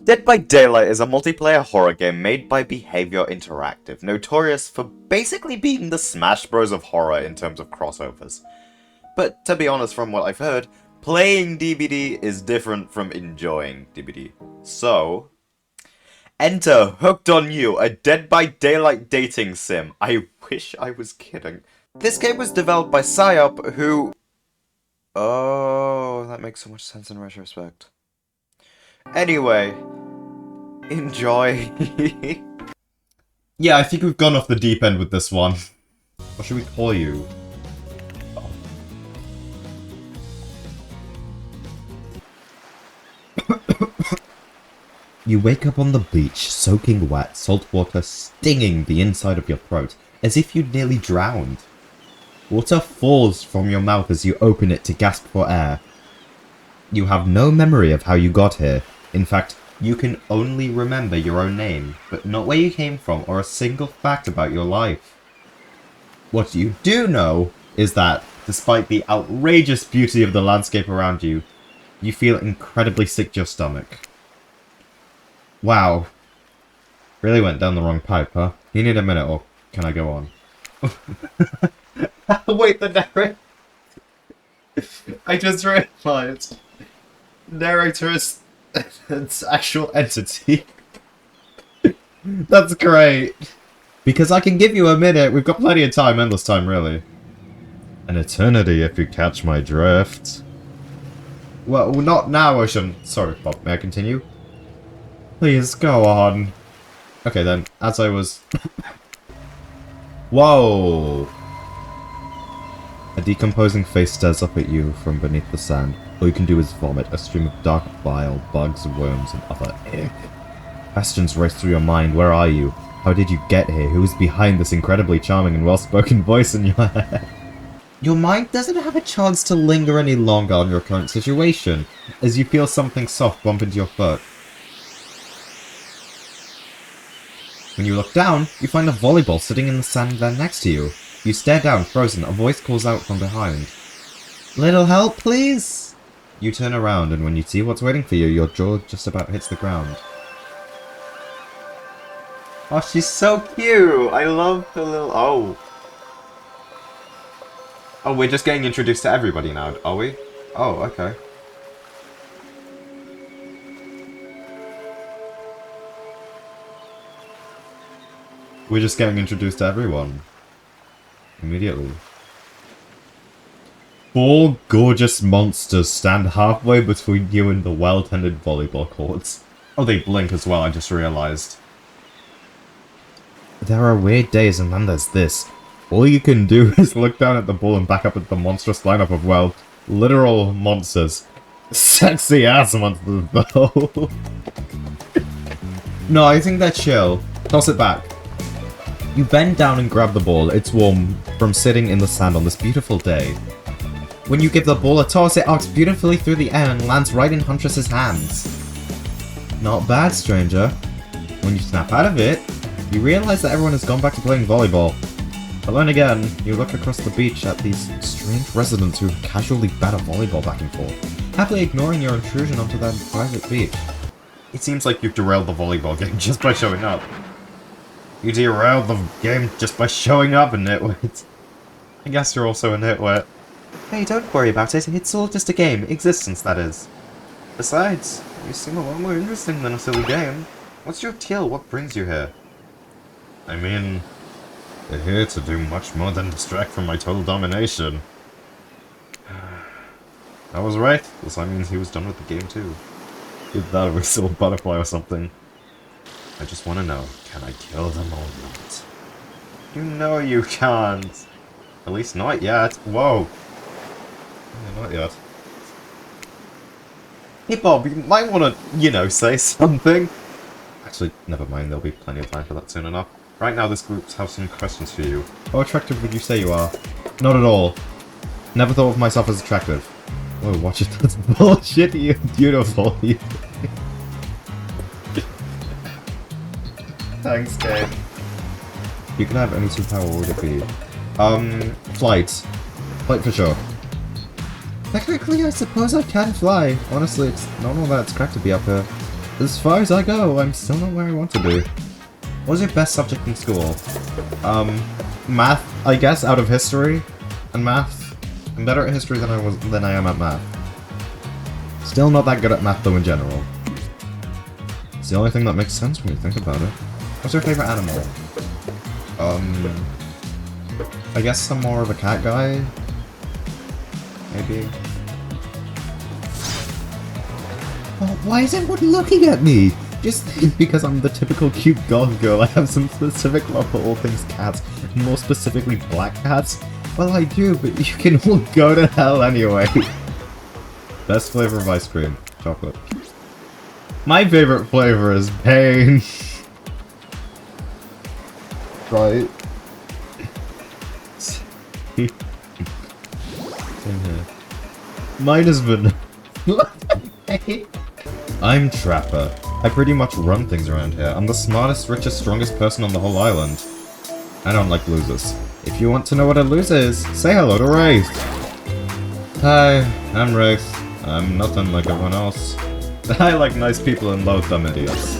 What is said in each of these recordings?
Dead by Daylight is a multiplayer horror game made by Behavior Interactive, notorious for basically being the Smash Bros of horror in terms of crossovers. But to be honest, from what I've heard, playing DBD is different from enjoying DBD. So, enter Hooked on You, a Dead by Daylight dating sim. I wish I was kidding. This game was developed by Psyop, who... Oh, that makes so much sense in retrospect. Anyway, enjoy. Yeah, I think we've gone off the deep end with this one. What should we call you? You wake up on the beach, soaking wet, salt water stinging the inside of your throat, as if you'd nearly drowned. Water falls from your mouth as you open it to gasp for air. You have no memory of how you got here. In fact, you can only remember your own name, but not where you came from or a single fact about your life. What you do know is that, despite the outrageous beauty of the landscape around you, you feel incredibly sick to your stomach. Wow. Really went down the wrong pipe, huh? You need a minute, or can I go on? Wait, the narrator... I just realized. Narrator is an actual entity. That's great. Because I can give you a minute. We've got plenty of time. Endless time, really. An eternity, if you catch my drift. Well, not now, Ocean. Sorry, Bob. May I continue? Please, go on. Okay, then. As I was... Whoa! A decomposing face stares up at you from beneath the sand. All you can do is vomit a stream of dark bile, bugs, worms, and other ick. Questions race through your mind. Where are you? How did you get here? Who is behind this incredibly charming and well-spoken voice in your head? Your mind doesn't have a chance to linger any longer on your current situation, as you feel something soft bump into your foot. When you look down, you find a volleyball sitting in the sand there next to you. You stare down, frozen. A voice calls out from behind. Little help, please? You turn around, and when you see what's waiting for you, your jaw just about hits the ground. Oh, she's so cute! I love her little... Oh. Oh, we're just getting introduced to everybody now, are we? Oh, okay. We're just getting introduced to everyone. Immediately. 4 gorgeous monsters stand halfway between you and the well-tended volleyball courts. Oh, they blink as well, I just realized. There are weird days, and then there's this. All you can do is look down at the ball and back up at the monstrous lineup of, well, literal monsters. Sexy ass monsters, though. No, I think they're chill. Toss it back. You bend down and grab the ball. It's warm from sitting in the sand on this beautiful day. When you give the ball a toss, it arcs beautifully through the air and lands right in Huntress's hands. Not bad, stranger. When you snap out of it, you realize that everyone has gone back to playing volleyball. Alone again, you look across the beach at these strange residents who casually bat a volleyball back and forth, happily ignoring your intrusion onto their private beach. It seems like you've derailed the volleyball game just by showing up. You derailed the game just by showing up, nitwit. I guess you're also a nitwit. Hey, don't worry about it. It's all just a game. Existence, that is. Besides, you seem a lot more interesting than a silly game. What's your deal? What brings you here? I mean, they're here to do much more than distract from my total domination. I was right. This means he was done with the game too. Either that or a silver butterfly or something. I just want to know, can I kill them or not? You know you can't. At least not yet. Whoa. Yeah, not yet. Hey Bob, you might want to, you know, say something. Actually, never mind, there'll be plenty of time for that soon enough. Right now, this group has some questions for you. How attractive would you say you are? Not at all. Never thought of myself as attractive. Whoa, watch it, that's bullshit, you're beautiful. Thanks, Gabe. You can have any superpower, what would it be? Flight. Flight for sure. Technically, I suppose I can fly. Honestly, it's not all that it's cracked to be up here. As far as I go, I'm still not where I want to be. What was your best subject in school? Math, I guess, out of history and math. I'm better at history than I am at math. Still not that good at math though in general. It's the only thing that makes sense when you think about it. What's your favorite animal? I guess I'm more of a cat guy. Maybe. Oh, why is everyone looking at me? Just because I'm the typical cute goth girl, I have some specific love for all things cats, more specifically black cats. Well, I do, but you can all go to hell anyway. Best flavor of ice cream? Chocolate. My favorite flavor is pain. Right. Same here. Mine has been... I'm Trapper. I pretty much run things around here. I'm the smartest, richest, strongest person on the whole island. I don't like losers. If you want to know what a loser is, say hello to Wraith. Hi, I'm Wraith. I'm nothing like everyone else. I like nice people and loathe dumb idiots.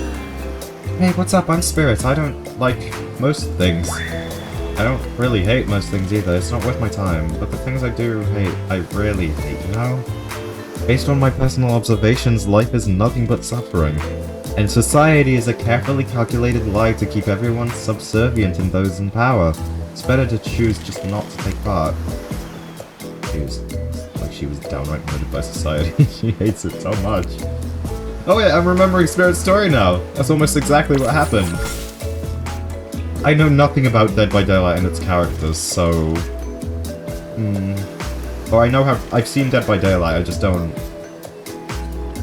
Hey, what's up? I'm Spirit. I don't like most things. I don't really hate most things either. It's not worth my time. But the things I do hate, I really hate, you know? Based on my personal observations, life is nothing but suffering. And society is a carefully calculated lie to keep everyone subservient in those in power. It's better to choose just not to take part. She was downright murdered by society. She hates it so much. Oh wait, I'm remembering Spirit's story now. That's almost exactly what happened. I know nothing about Dead by Daylight and its characters, so... Or I know how... I've seen Dead by Daylight, I just don't...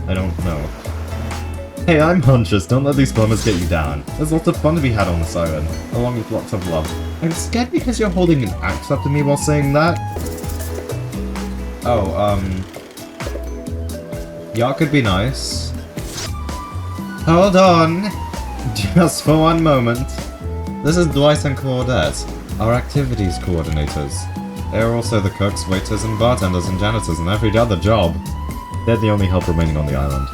I don't know. Hey, I'm Huntress, don't let these plumbers get you down. There's lots of fun to be had on this island, along with lots of love. I'm scared because you're holding an axe up to me while saying that. Oh, y'all could be nice. Hold on! Just for one moment. This is Dwight and Claudette, our activities coordinators. They are also the cooks, waiters, and bartenders and janitors and every other job. They're the only help remaining on the island.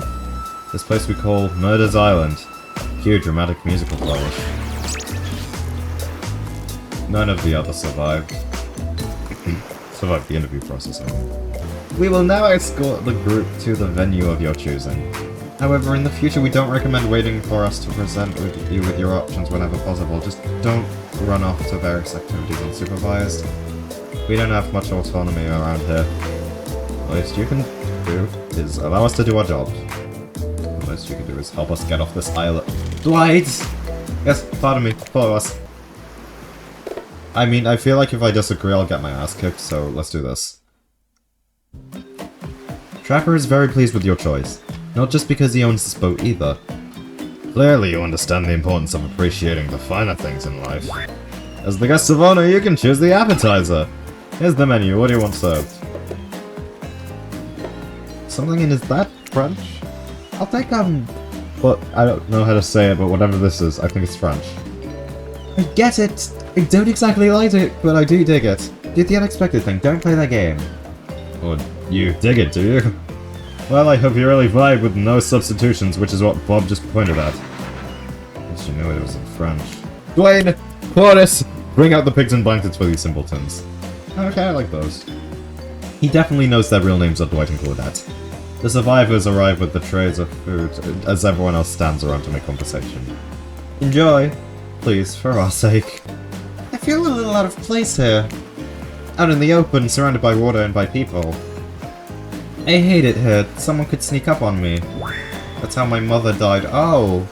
This place we call Murder's Island. Cue dramatic musical flourish. None of the others survived. Survived the interview process, I mean. We will now escort the group to the venue of your choosing. However, in the future we don't recommend waiting for us to present you with your options whenever possible. Just don't run off to various activities unsupervised. We don't have much autonomy around here. The least you can do is allow us to do our jobs. The least you can do is help us get off this island. Dwight! Yes, pardon me, follow us. I mean, I feel like if I disagree I'll get my ass kicked, so let's do this. Trapper is very pleased with your choice. Not just because he owns this boat either. Clearly you understand the importance of appreciating the finer things in life. As the guest of honor, you can choose the appetizer. Here's the menu, what do you want served? Something in, is that French? I'll take, well, I don't know how to say it, but whatever this is, I think it's French. I get it! I don't exactly like it, but I do dig it. Do the unexpected thing, don't play that game. Oh, you dig it, do you? Well, I hope you really vibe with no substitutions, which is what Bob just pointed at. At least you knew it was in French. Dwayne! Claudius! Bring out the pigs and blankets for these simpletons. Okay, I like those. He definitely knows their real names are Dwight and Claudette. The survivors arrive with the trays of food, as everyone else stands around to make conversation. Enjoy! Please, for our sake. I feel a little out of place here. Out in the open, surrounded by water and by people. I hate it here. Someone could sneak up on me. That's how my mother died. Oh!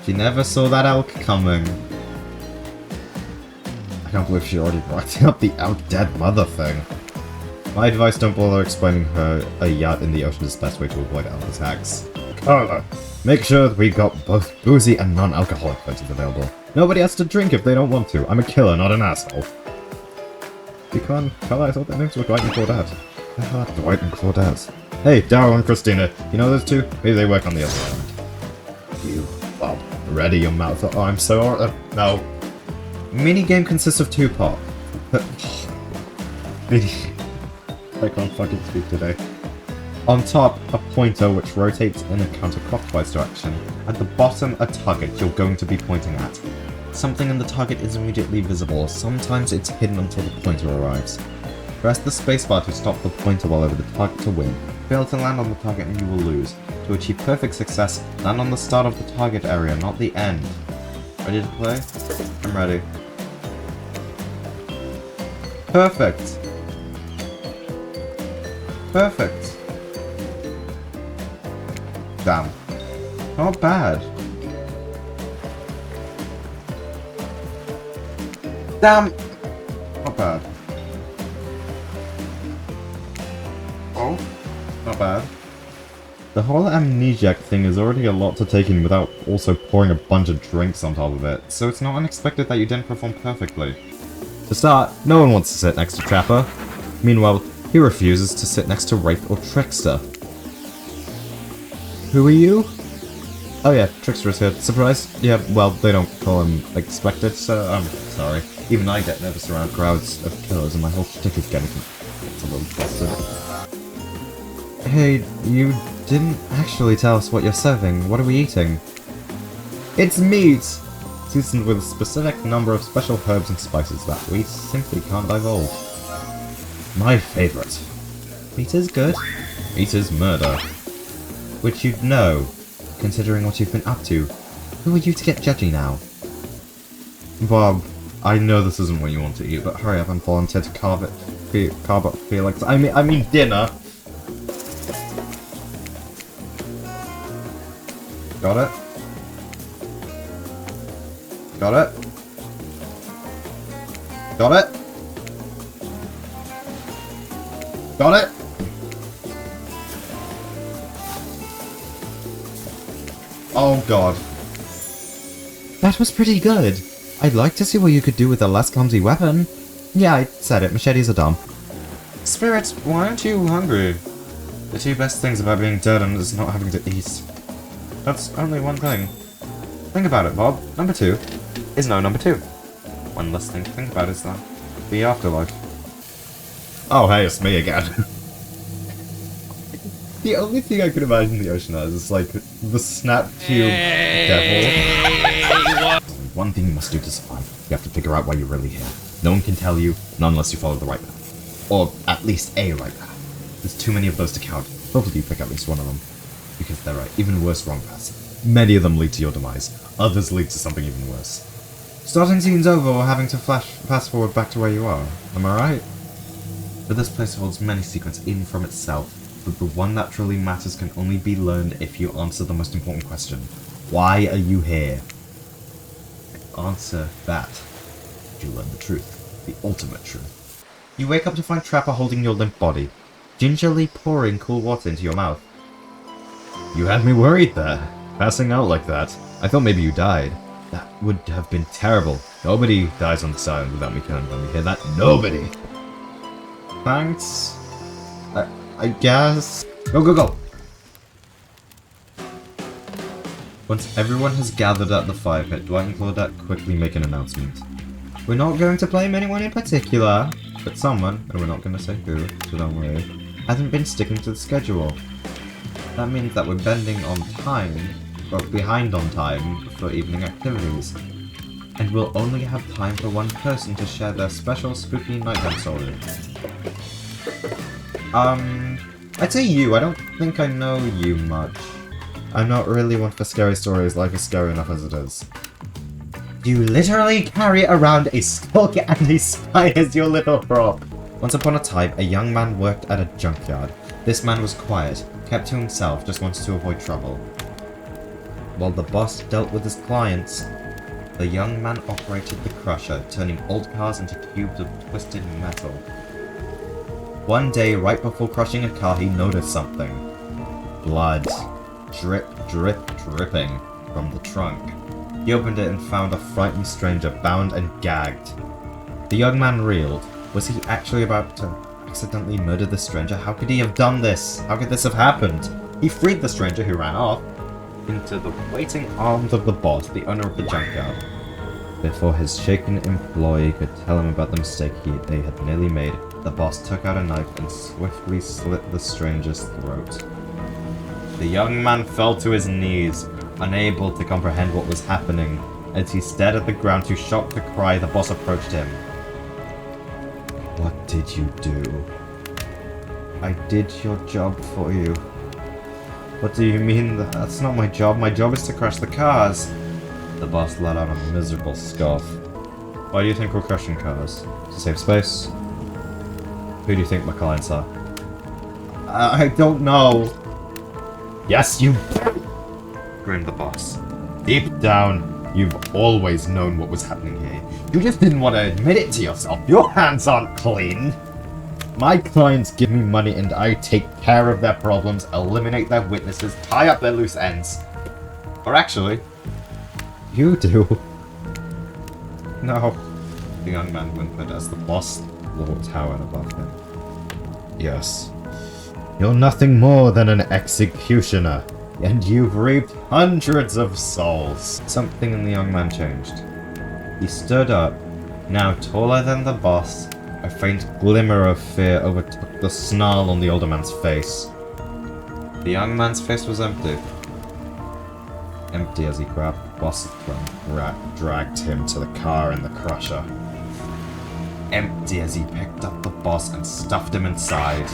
She never saw that elk coming. I can't believe she already brought up the out-dead mother thing. My advice, don't bother explaining her a yacht in the ocean is the best way to avoid elk attacks. Carla, make sure that we got both boozy and non-alcoholic places available. Nobody has to drink if they don't want to. I'm a killer, not an asshole. You can't, Carla, I thought their names were Dwight and Claudette. I thought Dwight and Claudette. Hey, Daryl and Christina, you know those two? Maybe they work on the other island. You, Bob, ready your mouth. Oh, I'm so, no. Minigame consists of 2 parts. I can't fucking speak today. On top, a pointer which rotates in a counterclockwise direction. At the bottom, a target you're going to be pointing at. Something in the target is immediately visible, sometimes it's hidden until the pointer arrives. Press the spacebar to stop the pointer while over the target to win. Fail to land on the target and you will lose. To achieve perfect success, land on the start of the target area, not the end. Ready to play? I'm ready. Perfect! Perfect! Damn. Not bad. Damn! Not bad. Oh, not bad. The whole amnesiac thing is already a lot to take in without also pouring a bunch of drinks on top of it, so it's not unexpected that you didn't perform perfectly. To start, no one wants to sit next to Trapper. Meanwhile, he refuses to sit next to Wraith or Trickster. Who are you? Oh yeah, Trickster is here. Surprise? Yeah, well, they don't call him expected, so I'm sorry. Even I get nervous around crowds of killers and my whole shtick is getting a little busted. Hey, you didn't actually tell us what you're serving. What are we eating? It's meat! Seasoned with a specific number of special herbs and spices that we simply can't divulge. My favorite. Meat is good. Meat is murder. Which you'd know, considering what you've been up to. Who are you to get judgy now? Bob, I know this isn't what you want to eat, but hurry up and volunteer to carve up Felix. I mean dinner! Got it? Got it? Got it? Got it? Oh god. That was pretty good. I'd like to see what you could do with a less clumsy weapon. Yeah, I said it. Machetes are dumb. Spirits, why aren't you hungry? The two best things about being dead is not having to eat. That's only one thing. Think about it, Bob. Number 2 is no number 2. One less thing to think about is that the afterlife. Oh, hey, it's me again. The only thing I could imagine the ocean as is like the snap tube devil. One thing you must do to survive. You have to figure out why you're really here. No one can tell you, not unless you follow the right path. Or at least a right path. There's too many of those to count. Hopefully you pick at least one of them. Because there are even worse wrong paths. Many of them lead to your demise. Others lead to something even worse. Starting scene's over or having to fast forward back to where you are. Am I right? But this place holds many secrets even from itself. But the one that truly matters can only be learned if you answer the most important question. Why are you here? Answer that. You learn the truth. The ultimate truth. You wake up to find Trapper holding your limp body, gingerly pouring cool water into your mouth. You had me worried there. Passing out like that. I thought maybe you died. That would have been terrible. Nobody dies on the island without me killing them. You hear that? Nobody! Thanks. I guess... Go, go, go! Once everyone has gathered at the fire pit, Dwight and Claudette quickly make an announcement. We're not going to blame anyone in particular, but someone, and we're not going to say who, so don't worry, hasn't been sticking to the schedule. That means that we're bending on time, or behind on time, for evening activities. And we'll only have time for one person to share their special spooky nighttime story. I'd say you. I don't think I know you much. I'm not really one for scary stories. Life is scary enough as it is. You literally carry around a skull and a spy as your little prop. Once upon a time, a young man worked at a junkyard. This man was quiet, kept to himself, just wanted to avoid trouble. While the boss dealt with his clients, the young man operated the crusher, turning old cars into cubes of twisted metal. One day, right before crushing a car, he noticed something. Blood. Drip, drip, dripping from the trunk. He opened it and found a frightened stranger bound and gagged. The young man reeled. Was he actually about to accidentally murder the stranger? How could he have done this? How could this have happened? He freed the stranger who ran off into the waiting arms of the boss, the owner of the junkyard. Before his shaken employee could tell him about the mistake they had nearly made, The boss took out a knife and swiftly slit the stranger's throat. The young man fell to his knees, unable to comprehend what was happening. As he stared at the ground, too shocked to cry, the boss approached him. What did you do? I did your job for you. What do you mean? That's not my job. My job is to crash the cars. The boss let out a miserable scoff. Why do you think we're crashing cars? To save space? Who do you think my clients are? I don't know. Yes, you grinned the boss. Deep down, you've always known what was happening here. You just didn't want to admit it to yourself. Your hands aren't clean. My clients give me money and I take care of their problems, eliminate their witnesses, tie up their loose ends. Or actually, you do. No. The young man whimpered as the boss towered above him. Yes. You're nothing more than an executioner, and you've reaped hundreds of souls. Something in the young man changed. He stood up, now taller than the boss. A faint glimmer of fear overtook the snarl on the older man's face. The young man's face was empty. Empty as he grabbed the boss's throat and dragged him to the car in the crusher. Empty as he picked up the boss and stuffed him inside.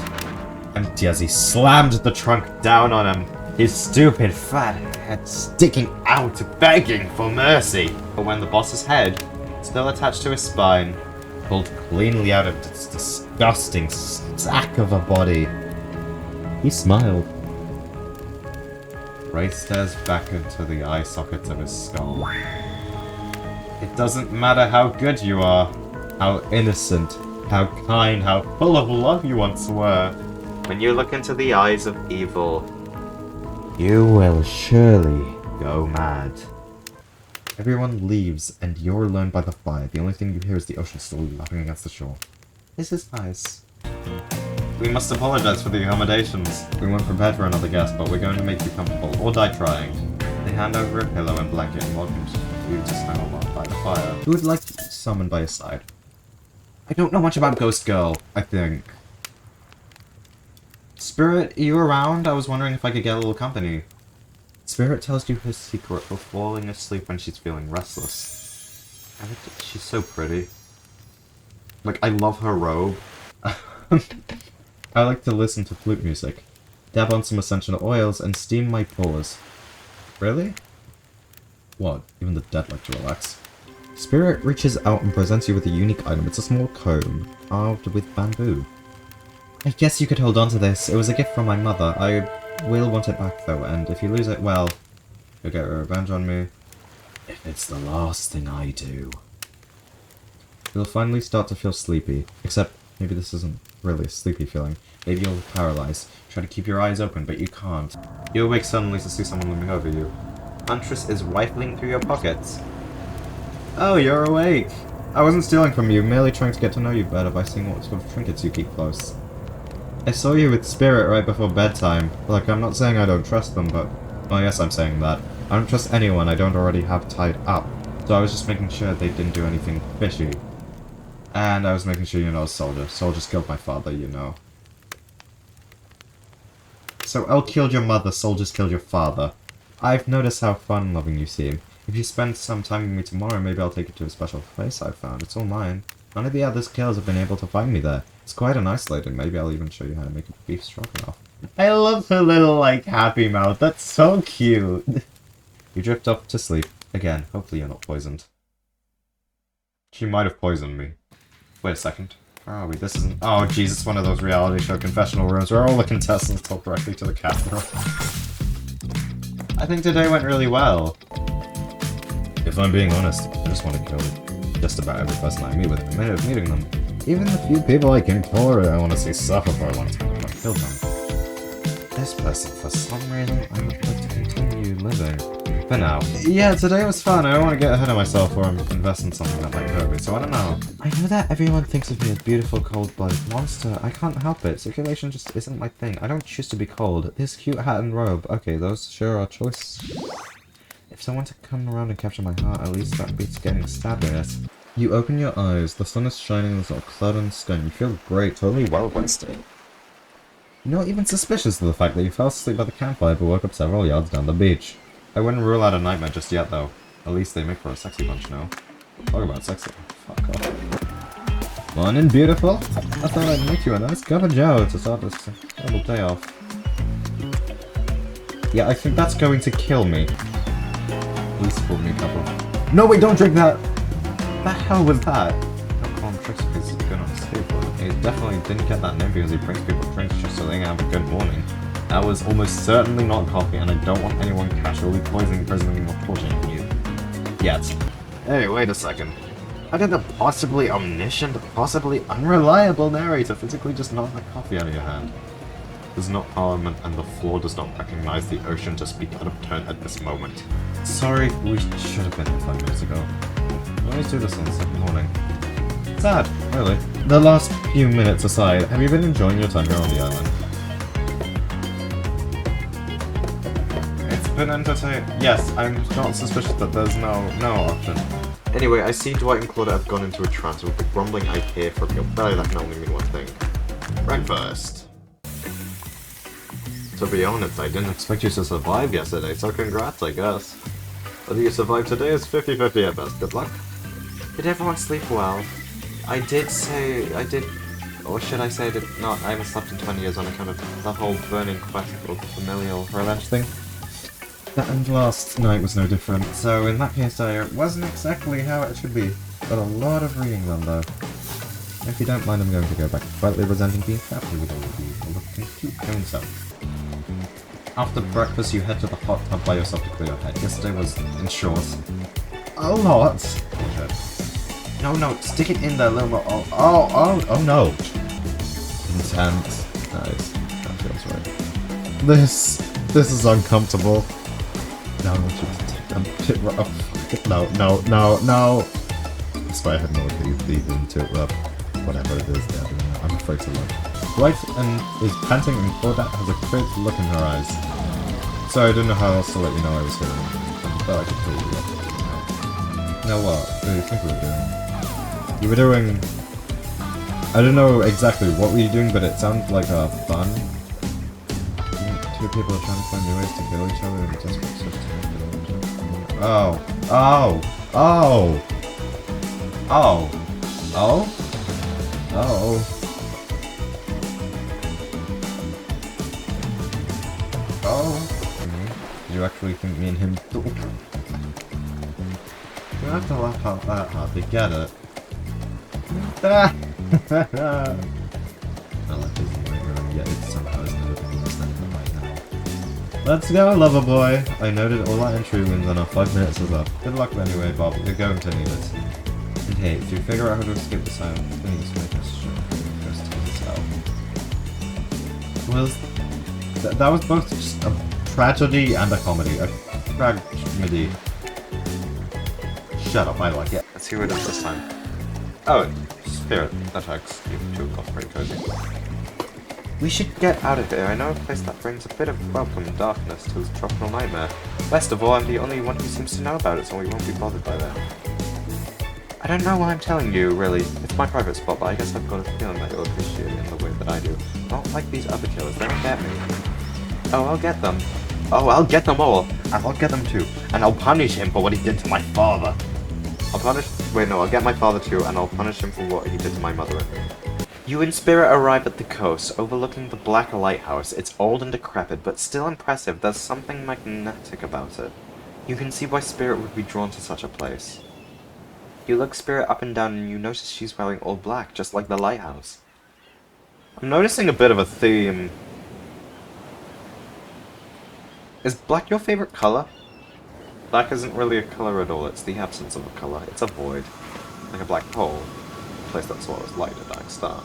Empty as he slammed the trunk down on him, his stupid fat head sticking out, begging for mercy. But when the boss's head, still attached to his spine, pulled cleanly out of this disgusting sack of a body, he smiled. Ray stares back into the eye sockets of his skull. It doesn't matter how good you are, how innocent, how kind, how full of love you once were. When you look into the eyes of evil, you will surely go mad. Everyone leaves, and you're alone by the fire. The only thing you hear is the ocean slowly lapping against the shore. This is nice. We must apologize for the accommodations. We weren't prepared for another guest, but we're going to make you comfortable, or die trying. They hand over a pillow and blanket and welcome you to snuggle up by the fire. Who would like to summon by his side? I don't know much about Ghost Girl, I think. Spirit, are you around? I was wondering if I could get a little company. Spirit tells you her secret for falling asleep when she's feeling restless. She's so pretty. Like, I love her robe. I like to listen to flute music, dab on some essential oils, and steam my pores. Really? What? Even the dead like to relax. Spirit reaches out and presents you with a unique item. It's a small comb, carved with bamboo. I guess you could hold on to this. It was a gift from my mother. I will want it back though, and if you lose it, well, you'll get revenge on me. If it's the last thing I do. You'll finally start to feel sleepy, except maybe this isn't really a sleepy feeling. Maybe you'll paralyze. Try to keep your eyes open, but you can't. You awake suddenly to see someone looming over you. Huntress is rifling through your pockets. Oh, you're awake! I wasn't stealing from you, merely trying to get to know you better by seeing what sort of trinkets you keep close. I saw you with Spirit right before bedtime. Look, I'm not saying I don't trust them, but... well, yes, I'm saying that. I don't trust anyone I don't already have tied up. So I was just making sure they didn't do anything fishy. And I was making sure you're not a soldier. Soldiers killed my father, you know. So Elle killed your mother, soldiers killed your father. I've noticed how fun-loving you seem. If you spend some time with me tomorrow, maybe I'll take you to a special place I've found. It's all mine. None of the other kills have been able to find me there. It's quiet and isolated. Maybe I'll even show you how to make a beef stroganoff. I love her little, like, happy mouth. That's so cute. You drift off to sleep. Again, hopefully you're not poisoned. She might have poisoned me. Wait a second. Where are we? This isn't... oh, jeez, it's one of those reality show confessional rooms where all the contestants talk directly to the camera. I think today went really well. If I'm being honest, I just want to kill just about every person I meet within a minute of meeting them. Even the few people I can tolerate I want to see suffer for a long time if I kill them. This person, for some reason, I would like to continue living. For now. Yeah, today was fun. I don't want to get ahead of myself or invest in something that might hurt me, so I don't know. I know that everyone thinks of me as beautiful, cold-blooded monster. I can't help it. Circulation just isn't my thing. I don't choose to be cold. This cute hat and robe. Okay, those sure are choice. If someone to come around and capture my heart, at least that beats getting stabbed in it. You open your eyes, the sun is shining, there's not a cloud in the sky, and you feel great, totally well rested. You're not even suspicious of the fact that you fell asleep by the campfire but woke up several yards down the beach. I wouldn't rule out a nightmare just yet, though. At least they make for a sexy bunch now. Talk about sexy. Fuck off. Morning, beautiful. I thought I'd make you a nice cup of joe to start this terrible day off. Yeah, I think that's going to kill me. Please pour me a cup of... No, wait, don't drink that! What the hell was that? Don't call him tricks because he's good on skateboard. He definitely didn't get that name because he brings people drinks just so they can have a good morning. That was almost certainly not coffee, and I don't want anyone casually poisoning, imprisoning, or torturing you. Yet. Hey, wait a second. How did the possibly omniscient, possibly unreliable narrator physically just knock the coffee out of your hand? There's not parliament, and the floor does not recognize the ocean to speak out of turn at this moment. Sorry, we should have been here 5 minutes ago. I always do this on the second morning. Sad, really. The last few minutes aside, have you been enjoying your time here on the island? It's been entertaining. Yes, I'm not suspicious that there's no option. Anyway, I see Dwight and Claudia have gone into a trance with the grumbling I hear from your belly that can only mean one thing. Breakfast. To be honest, I didn't expect you to survive yesterday, so congrats, I guess. Whether you survive today is 50-50 at best. Good luck. Did everyone sleep well? I did, or should I say I did not, I haven't slept in 20 years on account of the whole burning quest of familial revenge thing. And last night was no different, so in that case it wasn't exactly how it should be, but a lot of reading done though. If you don't mind, I'm going to go back to quietly resenting being trapped with all of you, or looking cute going south. After breakfast, you head to the hot tub by yourself to clear your head. Yesterday was, in short, a lot. No, stick it in there a little more. Oh no. Intense. Nice. That feels right. This is uncomfortable. Now I want you to take that. No. Despite I had no idea deep into it, but whatever it is, I'm afraid to look. Dwight is panting and Claudette has a curious look in her eyes. Sorry, I didn't know how else to let you know I was here. I thought I could pull you up. Now what? What do you think we were doing? You were doing... I don't know exactly what were you doing, but it sounded like a fun. Two people are trying to find new ways to kill each other and desperate search to kill each other. Oh. Did you actually think me and him... You have to laugh out that hard to get it. I like this and yet it somehow is never being understanding right now. Let's go, lover boy! I noted all our entry wins and our 5 minutes is up. Good luck anyway, Bob. You're going to need it. And hey, if you figure out how to escape the silence, then you just make us sure just take this out. Well, that was both just a tragedy and a comedy. A tragedy. Shut up, I like it. Let's see what it is this time. Oh, spirit attacks. You two got pretty cozy. We should get out of here. I know a place that brings a bit of welcome darkness to this tropical nightmare. Best of all, I'm the only one who seems to know about it, so we won't be bothered by that. I don't know why I'm telling you, really. It's my private spot, but I guess I've got a feeling that you'll appreciate it in the way that I do. Not like these other killers, they don't get me. Oh, I'll get them. Oh, I'll get them all. And I'll get them too. And I'll punish him for what he did to my father. I'll get my father too, and I'll punish him for what he did to my mother and me. You and Spirit arrive at the coast, overlooking the Black Lighthouse. It's old and decrepit, but still impressive. There's something magnetic about it. You can see why Spirit would be drawn to such a place. You look Spirit up and down, and you notice she's wearing all black, just like the lighthouse. I'm noticing a bit of a theme. Is black your favorite color? Black isn't really a color at all, it's the absence of a color. It's a void. Like a black hole. A place that swallows light, a dark star.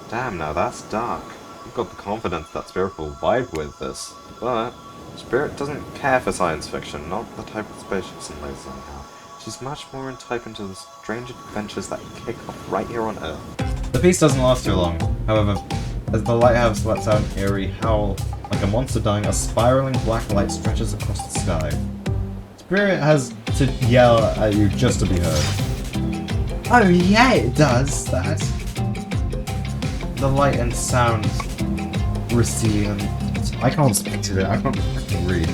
Damn, now that's dark. You've got the confidence that Spirit will vibe with this. But Spirit doesn't care for science fiction, not the type of spaceships and lasers anyhow. She's much more in type into the strange adventures that kick off right here on Earth. The peace doesn't last too long. However, as the lighthouse lets out an eerie howl, like a monster dying, a spiraling black light stretches across the sky. Spirit has to yell at you just to be heard. Oh yeah, it does that. The light and sound receive. I can't speak to it. I can't fucking read.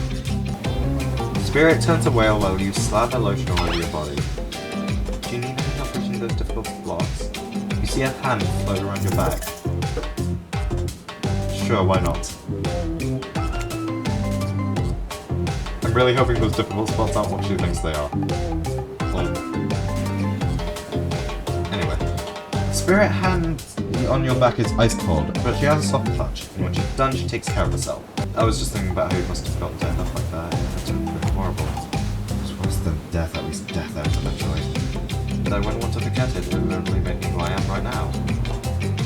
Spirit turns a whale while you slap a lotion all over your body. Do you need any help pushing those difficult blocks? You see a hand float around your back. Sure, why not? I'm really hoping those difficult spots aren't what she thinks they are. Anyway. Spirit hand on your back is ice cold, but she has a soft touch, and when she's done, she takes care of herself. I was just thinking about how you must have felt to end up like that. It's been horrible. It's worse than death, at least death out eventually. But I wouldn't want to forget it. It would literally make me who I am right now.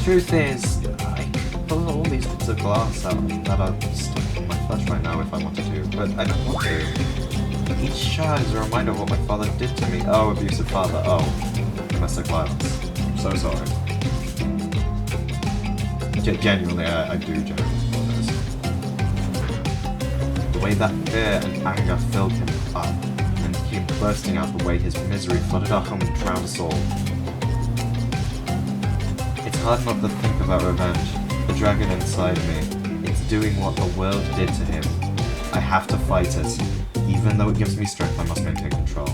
Truth is, I could pull all these bits of glass out that are stuck in my flesh right now if I wanted to, but I don't want to. Each shard is a reminder of what my father did to me. Oh, abusive father. Oh, domestic violence. I'm so sorry. Genuinely, I do genuinely apologize. The way that fear and anger filled him up, and came bursting out the way his misery flooded our home and drowned us all. It's hard not to think about revenge. The dragon inside me. It's doing what the world did to him. I have to fight it. Even though it gives me strength, I must maintain control.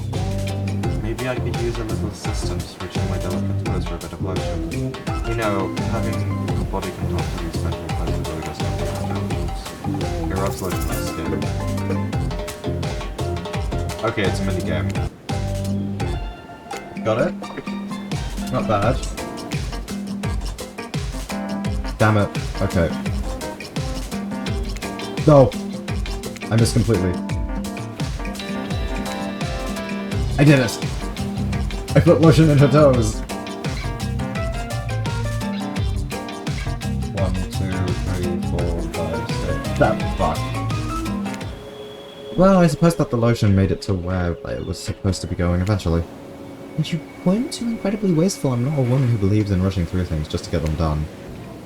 Maybe I could use a little assistance reaching my delicate toes for a bit of lotion. You know, having a body can talk to you especially close to really goes down. It rubs lotion on my skin. Okay, it's a mini game. Got it? Not bad. Damn it. Okay. No! I missed completely. I did it! I put lotion in her toes! 1, 2, 3, 4, 5, 6. That fuck. Well, I suppose that the lotion made it to where it was supposed to be going eventually. And you weren't too incredibly wasteful. I'm not a woman who believes in rushing through things just to get them done.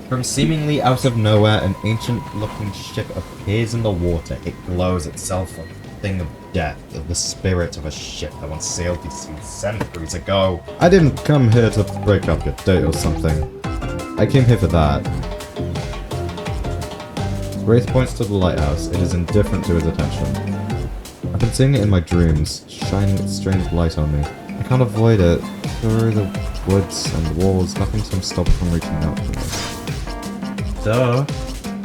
From seemingly out of nowhere, an ancient-looking ship appears in the water. It glows itself a thing of death, the spirit of a ship that once sailed these seas centuries ago. I didn't come here to break up your date or something. I came here for that. Wraith points to the lighthouse. It is indifferent to his attention. I've been seeing it in my dreams, shining its strange light on me. I can't avoid it. Through the woods and walls, nothing seems to stop it from reaching out to me. Duh.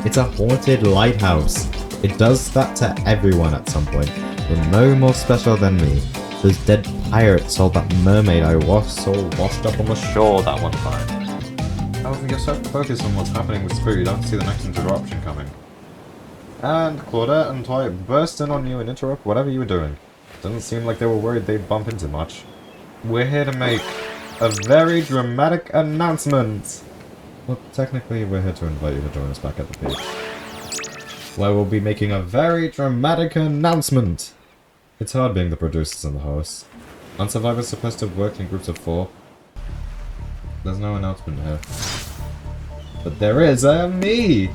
It's a haunted lighthouse. It does that to everyone at some point. You're no more special than me. Those dead pirates sold that mermaid I saw washed up on the shore that one time. However, you're so focused on what's happening with Spirit, you don't see the next interruption coming. And Claudette and Twilight burst in on you and interrupt whatever you were doing. Doesn't seem like they were worried they'd bump into much. We're here to make a very dramatic announcement. Well, technically, we're here to invite you to join us back at the beach, where we'll be making a very dramatic announcement. It's hard being the producers and the hosts. Aren't survivors supposed to work in groups of 4? There's no announcement here. But there is, me!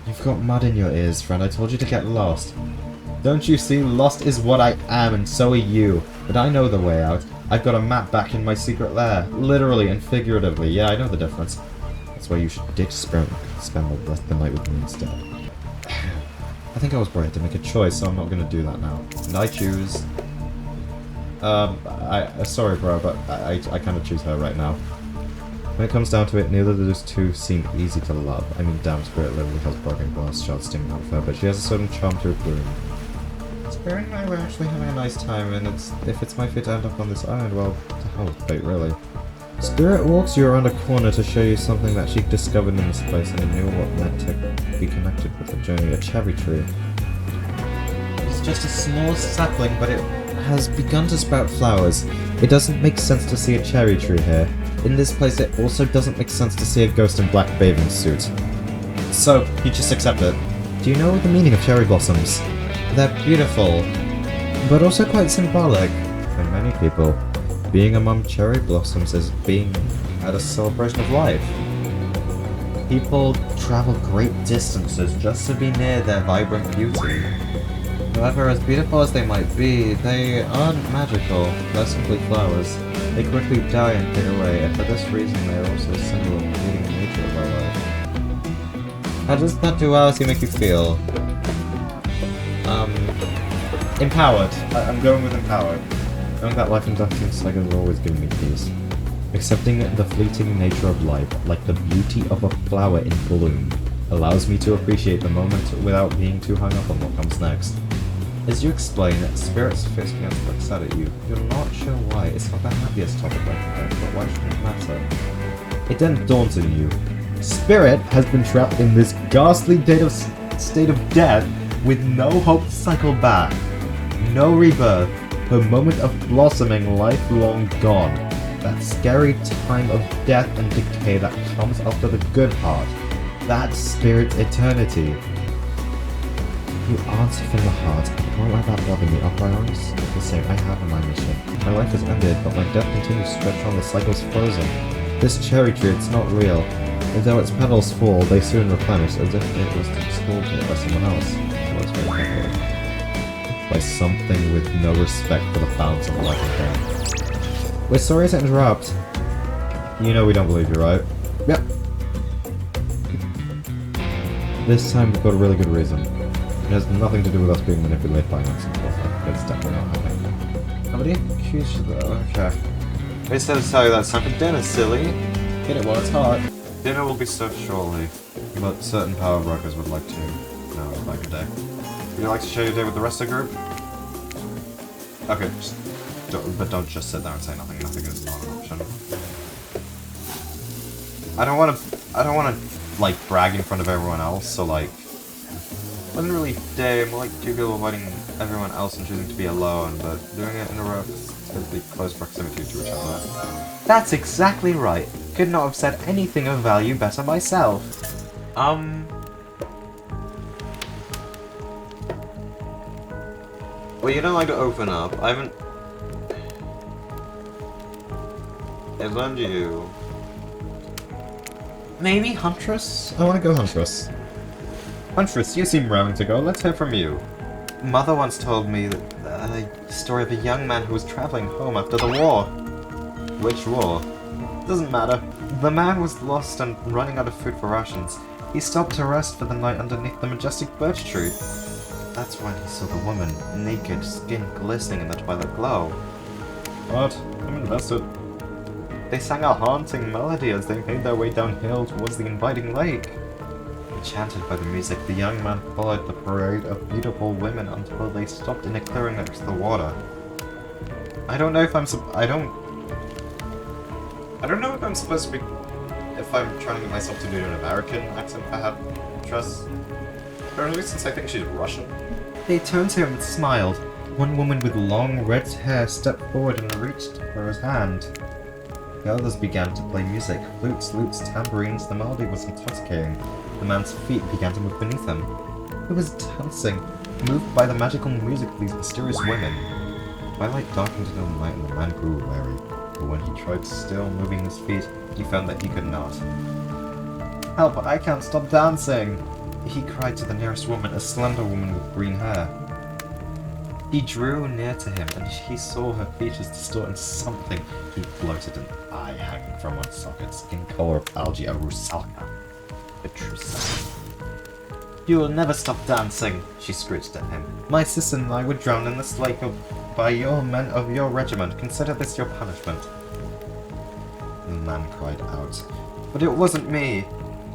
You've got mud in your ears, friend. I told you to get lost. Don't you see? Lost is what I am, and so are you. But I know the way out. I've got a map back in my secret lair. Literally and figuratively. Yeah, I know the difference. That's why you should ditch Spirit and spend the rest of the night with me instead. I think I was brave to make a choice, so I'm not gonna do that now. And I choose... sorry bro, but I kind of choose her right now. When it comes down to it, neither of those two seem easy to love. I mean, damn, Spirit literally has broken glass shards stinging out of her, but she has a certain charm to her bloom. Spirit and I were actually having a nice time, and if it's my fate to end up on this island, well, to hell with fate, really. Spirit walks you around a corner to show you something that she discovered in this place, and knew what meant to be connected with the journey, a cherry tree. It's just a small sapling, but it has begun to sprout flowers. It doesn't make sense to see a cherry tree here. In this place, it also doesn't make sense to see a ghost in black bathing suit. So, you just accept it. Do you know the meaning of cherry blossoms? They're beautiful, but also quite symbolic. For many people, being among cherry blossoms is being at a celebration of life. People travel great distances just to be near their vibrant beauty. However, as beautiful as they might be, they aren't magical. They're simply flowers. They quickly die and fade away, and for this reason they are also a symbol of the fleeting nature of our life. How does that duality make you feel? Empowered. I'm going with empowered. Knowing that life and death cycles have always given me peace. Accepting the fleeting nature of life, like the beauty of a flower in bloom, allows me to appreciate the moment without being too hung up on what comes next. As you explain, Spirit's face begins to look sad at you. You're not sure why. It's not the happiest topic I can think, but why shouldn't it matter? It then dawns on you. Spirit has been trapped in this ghastly state of death with no hope to cycle back. No rebirth. Her moment of blossoming lifelong gone. That scary time of death and decay that comes after the good part. That spirit's eternity. You answer from the heart. Don't let that bother me. Our priorities are the same. I have my mission. My life has ended, but my death continues to stretch on. The cycle's frozen. This cherry tree, it's not real. And though its petals fall, they soon replenish, as if it was sculpted by someone else. It was very clever. By something with no respect for the balance of life and death. We're sorry to interrupt. You know we don't believe you, right? Yep. This time we've got a really good reason. It has nothing to do with us being manipulated by Nancy Crawford. It's definitely not happening. Nobody accused you though, okay. I just had to tell you that it's time for dinner, silly. Get it while it's hot. Dinner will be served shortly, but certain power brokers would like to know about your day. Would you like to share your day with the rest of the group? Okay, don't just sit there and say nothing. Nothing is not an option. I don't want to like brag in front of everyone else. So like, it wasn't really day. More like two people avoiding everyone else and choosing to be alone, but doing it in a relatively close proximity to each other. That's exactly right. Could not have said anything of value better myself. Well, you don't like to open up. I haven't. I learned you. Maybe Huntress? I want to go Huntress. Huntress, you seem raring to go. Let's hear from you. Mother once told me that the story of a young man who was traveling home after the war. Which war? Doesn't matter. The man was lost and running out of food for rations. He stopped to rest for the night underneath the majestic birch tree. That's when he saw the woman, naked, skin glistening in the twilight glow. What? I'm invested. They sang a haunting melody as they made their way downhill towards the inviting lake. Enchanted by the music, the young man followed the parade of beautiful women until they stopped in a clearing next to the water. I don't know if I'm I don't know if I'm supposed to be... if I'm trying to get myself to do an American accent for Huntress. Apparently, since I think she's Russian. They turned to him and smiled. One woman with long red hair stepped forward and reached for his hand. The others began to play music. Flutes, lutes, tambourines. The melody was intoxicating. The man's feet began to move beneath him. He was dancing, moved by the magical music of these mysterious women. Twilight darkened into the night and the man grew wary. But when he tried still moving his feet, he found that he could not. Help, I can't stop dancing! He cried to the nearest woman, a slender woman with green hair. He drew near to him, and he saw her features distort into something. He gloated, an eye hanging from one socket, skin color of algae, a rusalka. A true sign. You will never stop dancing, she screeched at him. My sister and I were drowned in this lake by your men of your regiment. Consider this your punishment. The man cried out. But it wasn't me.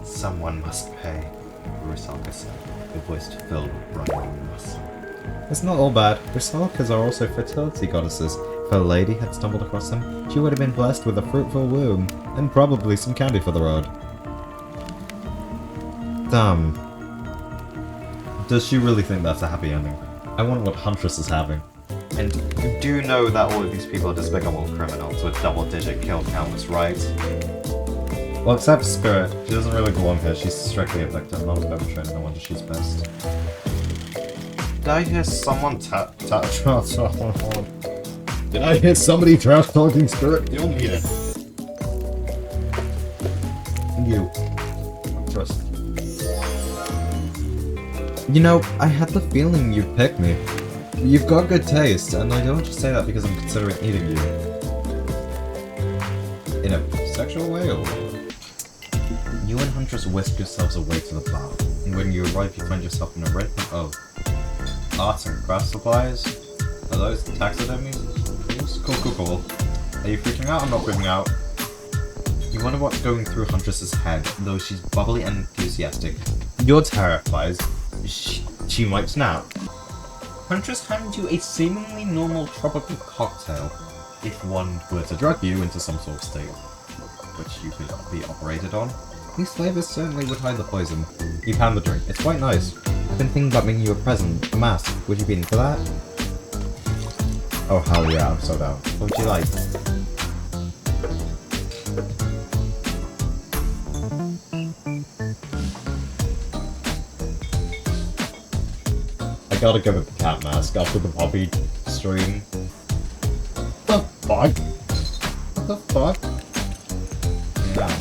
Someone must pay, Rusalka said, her voice filled with brightness. It's not all bad. Rusalkas are also fertility goddesses. If a lady had stumbled across them, she would have been blessed with a fruitful womb, and probably some candy for the road. Damn. Does she really think that's a happy ending? I wonder what Huntress is having. And you do know that all of these people are despicable criminals with double-digit kill counts, right? Well, except Spirit. She doesn't really belong here. She's strictly a victim, not a perpetrator. No wonder she's best. Did I hear someone Did I hear somebody trash-talking Spirit? You'll meet it. And you. Trust. You know, I had the feeling you'd pick me. You've got good taste, and I don't just say that because I'm considering eating you. In a sexual way, or...? You and Huntress whisk yourselves away to the bar, and when you arrive you find yourself in a redmond of arts and craft supplies. Are those taxidermies? Cool. Are you freaking out? I'm not freaking out. You wonder what's going through Huntress's head, though she's bubbly and enthusiastic. You're terrified. She might snap. Huntress hands you a seemingly normal tropical cocktail, if one were to drug you into some sort of state, which you could be operated on. These flavors certainly would hide the poison. You pound the drink. It's quite nice. I've been thinking about making you a present, a mask. Would you be in for that? Oh hell yeah, I'm so down. What would you like? I gotta go with the cat mask after the Poppy stream. What the fuck? What the fuck? Yeah.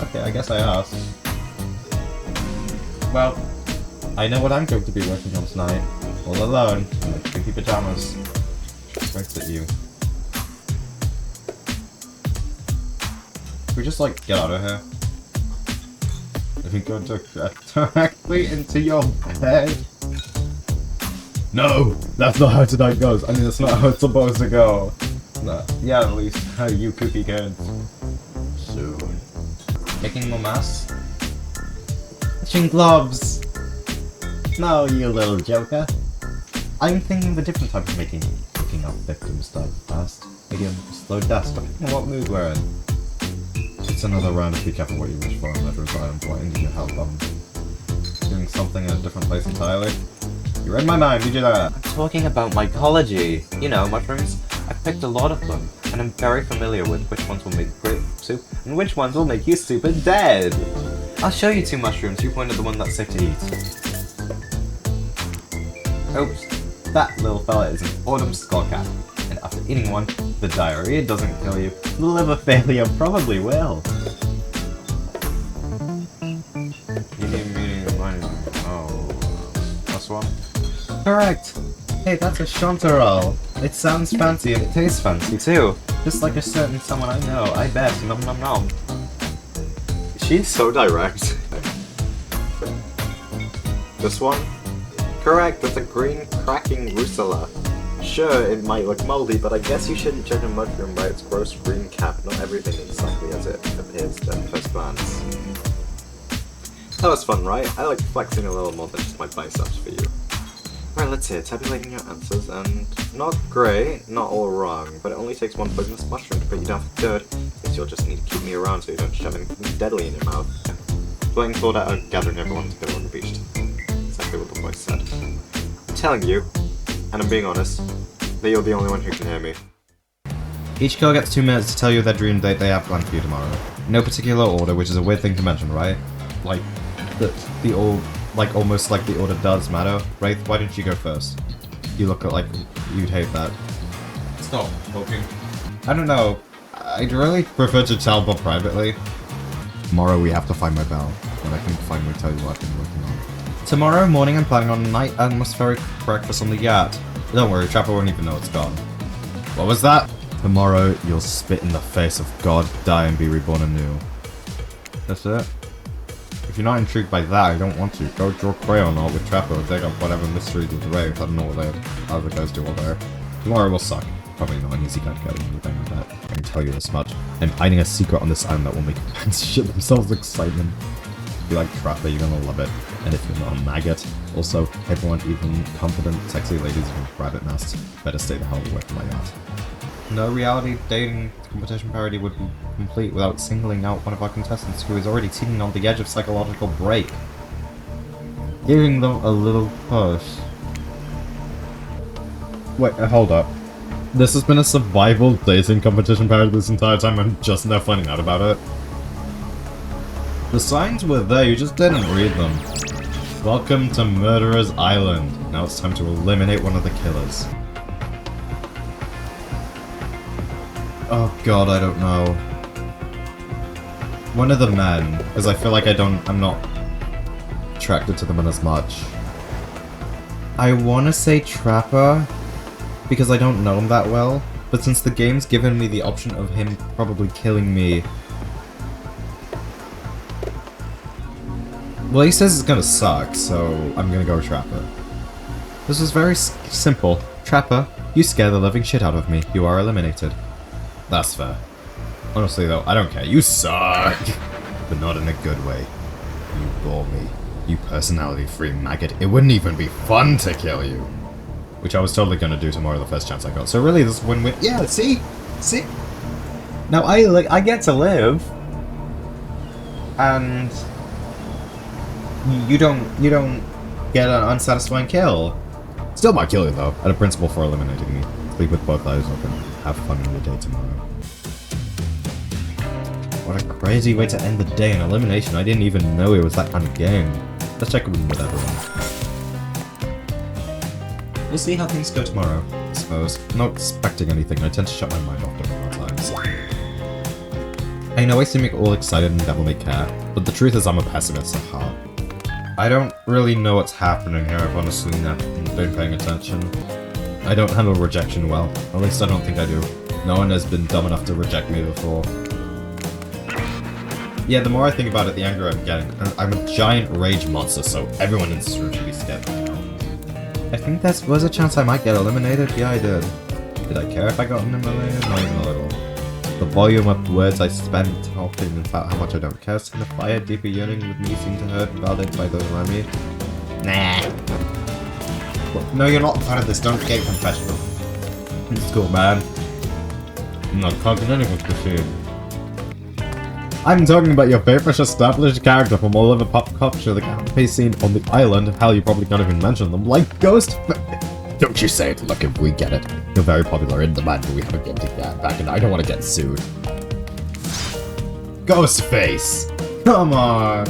Okay, I guess I asked. Well, I know what I'm going to be working on tonight. All alone, in my creepy pajamas. Strikes at you. Can we just, like, get out of here? If we go directly into your bed. No! That's not how tonight goes. I mean, that's not how it's supposed to go. No. Yeah, at least how you cookie kids. Soon. Making more masks? Matching gloves! No, you little joker. I'm thinking of a different type of picking up victims stuff fast. Maybe a slow death, depending on what mood we're in. It's another round of be careful what you wish for, murderers items. Why need your help? Doing something in a different place entirely. You read my mind, did you know that? I'm talking about mycology. You know, mushrooms. I've picked a lot of them, and I'm very familiar with which ones will make great soup, and which ones will make you super dead. I'll show you 2 mushrooms. You point at the one that's safe to eat. Oops. That little fella is an autumn skullcap, and after eating one, the diarrhea doesn't kill you. The liver failure probably will. You need me to remind me. Oh, plus one? Correct! Hey, that's a chanterelle. It sounds fancy and it tastes fancy too. Just like a certain someone I know, I bet. Nom nom nom. She's so direct. This one? Correct, it's a green cracking rusella. Sure, it might look moldy, but I guess you shouldn't judge a mushroom by its gross green cap. Not everything is exactly as it appears at first glance. That was fun, right? I like flexing a little more than just my biceps for you. Right, let's see, tabulating your answers, and not great, not all wrong, but it only takes one poisonous mushroom to put you down for good. Guess you'll just need to keep me around so you don't shove anything deadly in your mouth. Playing thought out gathering everyone together on the beach. Exactly what the voice said. I'm telling you, and I'm being honest, that you're the only one who can hear me. Each girl gets 2 minutes to tell you their dream date they have planned for you tomorrow. No particular order, which is a weird thing to mention, right? Like, the old... Like, almost like the order does matter. Wraith, why didn't you go first? You look like you'd hate that. Stop talking. I don't know. I'd really prefer to tell Bob privately. Tomorrow we have to find my bell, and I can finally tell you what I've been working on. Tomorrow morning I'm planning on a night atmospheric breakfast on the yacht. Don't worry, Trapper won't even know it's gone. What was that? Tomorrow you'll spit in the face of God, die and be reborn anew. That's it? If you're not intrigued by that, I don't want to. Go draw crayon art with Trapper or dig up whatever mysteries of the Wraith. I don't know what the other guys do over there. Tomorrow will suck. Probably not an easy guy to get or anything like that. I can tell you this much. I'm hiding a secret on this island that will make fans shit themselves with excitement. If you like Trapper, you're gonna love it. And if you're not a maggot, also, everyone, even confident, sexy ladies with rabbit masks, better stay the hell away from my yacht. No reality dating competition parody would be complete without singling out one of our contestants who is already teetering on the edge of psychological break. Giving them a little push. Wait, hold up. This has been a survival dating competition parody this entire time, I'm just now finding out about it. The signs were there, you just didn't read them. Welcome to Murderer's Island. Now it's time to eliminate one of the killers. Oh god, I don't know. One of the men, because I feel like I'm not attracted to them as much. I wanna say Trapper, because I don't know him that well, but since the game's given me the option of him probably killing me... Well, he says it's gonna suck, so I'm gonna go Trapper. This is very simple. Trapper, you scare the living shit out of me. You are eliminated. That's fair. Honestly though, I don't care. You suck! But not in a good way. You bore me. You personality-free maggot. It wouldn't even be fun to kill you. Which I was totally gonna do tomorrow the first chance I got. So really, this win-win. Yeah, see? See? Now I get to live. And... You don't get an unsatisfying kill. Still might kill you though. At a principle for eliminating me. Sleep with both eyes open. Have fun in your day tomorrow. What a crazy way to end the day in elimination. I didn't even know it was that kind of game. Let's check in with everyone. We'll see how things go tomorrow, I suppose. I'm not expecting anything. I tend to shut my mind off during hard times. I know I seem all excited and definitely care, but the truth is I'm a pessimist at heart. I don't really know what's happening here. I've honestly not been paying attention. I don't handle rejection well. At least I don't think I do. No one has been dumb enough to reject me before. Yeah, the more I think about it, the angrier I'm getting. I'm a giant rage monster, so everyone in this room should be scared. I think there was a chance I might get eliminated. Yeah, I did. Did I care if I got eliminated? Not even a little. The volume of words I spent talking about how much I don't care signify a deeper yearning with me seem to hurt and validate by those around me. Nah. Well, no, you're not part of this. Don't get confessional. It's cool, man. I'm not talking anyone's machine. I'm talking about your favorite established character from all over pop culture that can't be seen on the island. Hell, you probably can't even mention them. Like Ghost... Don't you say it. Look, if we get it. You're very popular in the band, but we have a game to get back, and I don't want to get sued. Ghostface! Come on!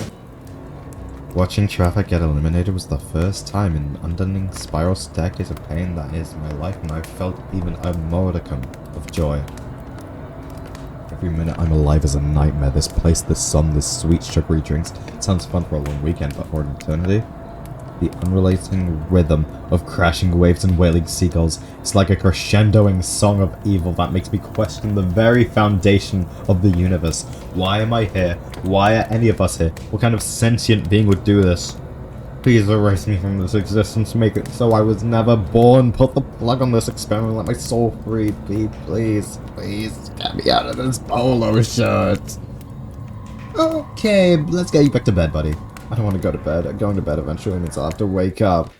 Watching Traffic get eliminated was the first time in an unending spiral staircase of pain that is my life, and I felt even a modicum of joy. Every minute I'm alive is a nightmare. This place, this sun, this sweet sugary drinks. It sounds fun for a long weekend, but for an eternity? The unrelating rhythm of crashing waves and wailing seagulls is like a crescendoing song of evil that makes me question the very foundation of the universe. Why am I here? Why are any of us here? What kind of sentient being would do this? Please erase me from this existence, make it so I was never born, put the plug on this experiment, let my soul free, please, get me out of this polo shirt. Okay, let's get you back to bed, buddy. I don't want to go to bed. Going to bed eventually means I'll have to wake up.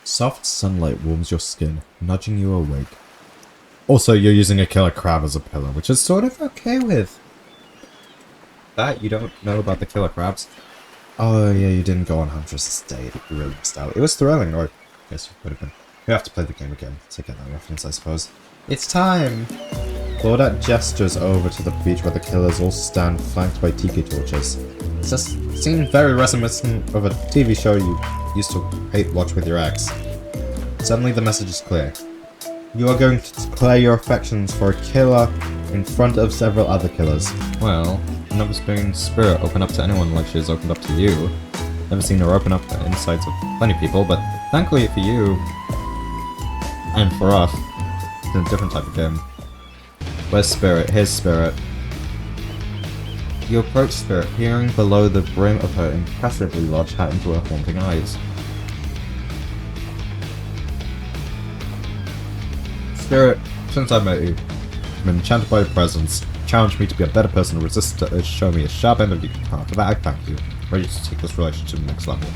Soft sunlight warms your skin, nudging you awake. Also, you're using a killer crab as a pillow, which is sort of okay with. That you don't know about the killer crabs? Oh yeah, you didn't go on Huntress's date. You really missed out. It was thrilling, or yes, you could have been. We have to play the game again to get that reference, I suppose. It's time! Claudette gestures over to the beach where the killers all stand flanked by tiki torches. It just seemed very reminiscent of a TV show you used to hate watch with your ex. Suddenly the message is clear. You are going to declare your affections for a killer in front of several other killers. Well, I've never seen Spirit open up to anyone like she has opened up to you. Never seen her open up the insides of plenty of people, but thankfully for you, and for us, it's a different type of game. Where's Spirit? Here's Spirit. You approach Spirit, peering below the brim of her impressively large hat into her haunting eyes. Spirit, since I met you, I've been enchanted by your presence. Challenge me to be a better person, resist the urge, show me a sharp end of your path. For that, I thank you. Ready to take this relationship to the next level.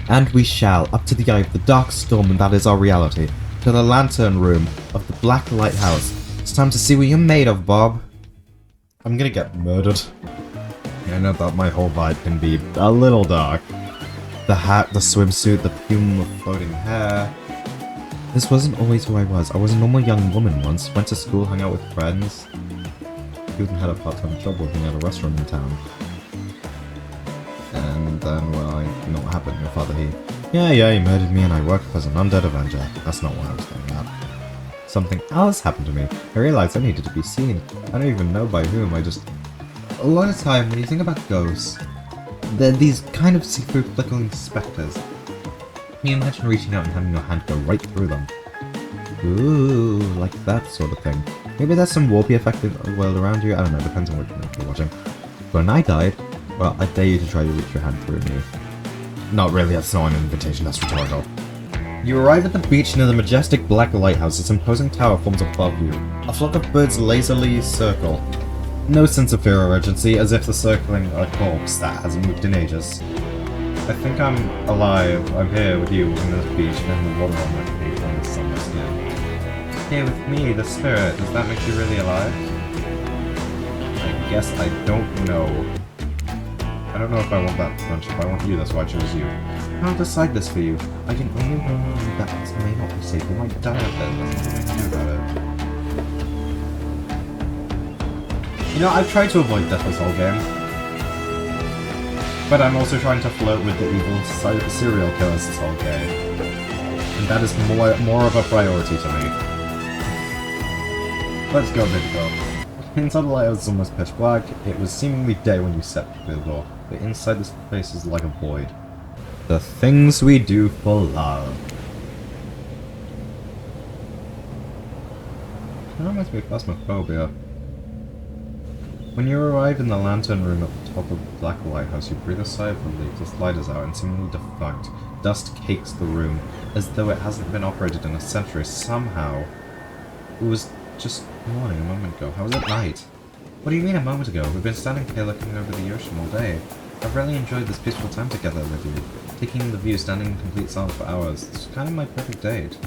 And we shall, up to the eye of the dark storm, and that is our reality. To the lantern room of the Black Lighthouse. It's time to see what you're made of, Bob. I'm gonna get murdered. I know that my whole vibe can be a little dark. The hat, the swimsuit, the plume of floating hair. This wasn't always who I was. I was a normal young woman once. Went to school, hung out with friends. Even had a part-time job working at a restaurant in town. And then, well, you know what happened. Your father, Yeah, he murdered me and I worked as an undead avenger. That's not what I was getting at. Something else happened to me. I realized I needed to be seen. I don't even know by whom, a lot of time when you think about ghosts, They're these kind of see-through flickering spectres. Can you imagine reaching out and having your hand go right through them? Ooh, like that sort of thing. Maybe there's some warpy effect in the world around you, I don't know, depends on which one you're watching. When I died, well, I dare you to try to reach your hand through me. Not really, that's not an invitation, that's rhetorical. You arrive at the beach near the majestic black lighthouse. Its imposing tower forms above you. A flock of birds lazily circle. No sense of fear or urgency, as if they're circling a corpse that hasn't moved in ages. I think I'm alive. I'm here with you on this beach and the water on my face on the summer skin. Here with me, the spirit. Does that make you really alive? I guess I don't know. I don't know if I want that friendship. I want you, that's why I chose you. I'll decide this for you. I can only warn you that this may not be safe. You might die of it. There's nothing I can do about it. You know, I've tried to avoid death this whole game. But I'm also trying to flirt with the evil serial killers this whole game. And that is more of a priority to me. Let's go, big girl. Inside the lighthouse was almost pitch black. It was seemingly day when you stepped through the door. But inside this place is like a void. The things we do for love. It reminds me of Phasmophobia. When you arrive in the lantern room at the top of the black lighthouse, you breathe a sigh of relief. The light is out and seemingly defunct. Dust cakes the room, as though it hasn't been operated in a century. Somehow, it was just morning a moment ago. How was it night? What do you mean a moment ago? We've been standing here looking over the ocean all day. I've really enjoyed this peaceful time together with you. Taking in the view, standing in complete silence for hours. It's kind of my perfect date.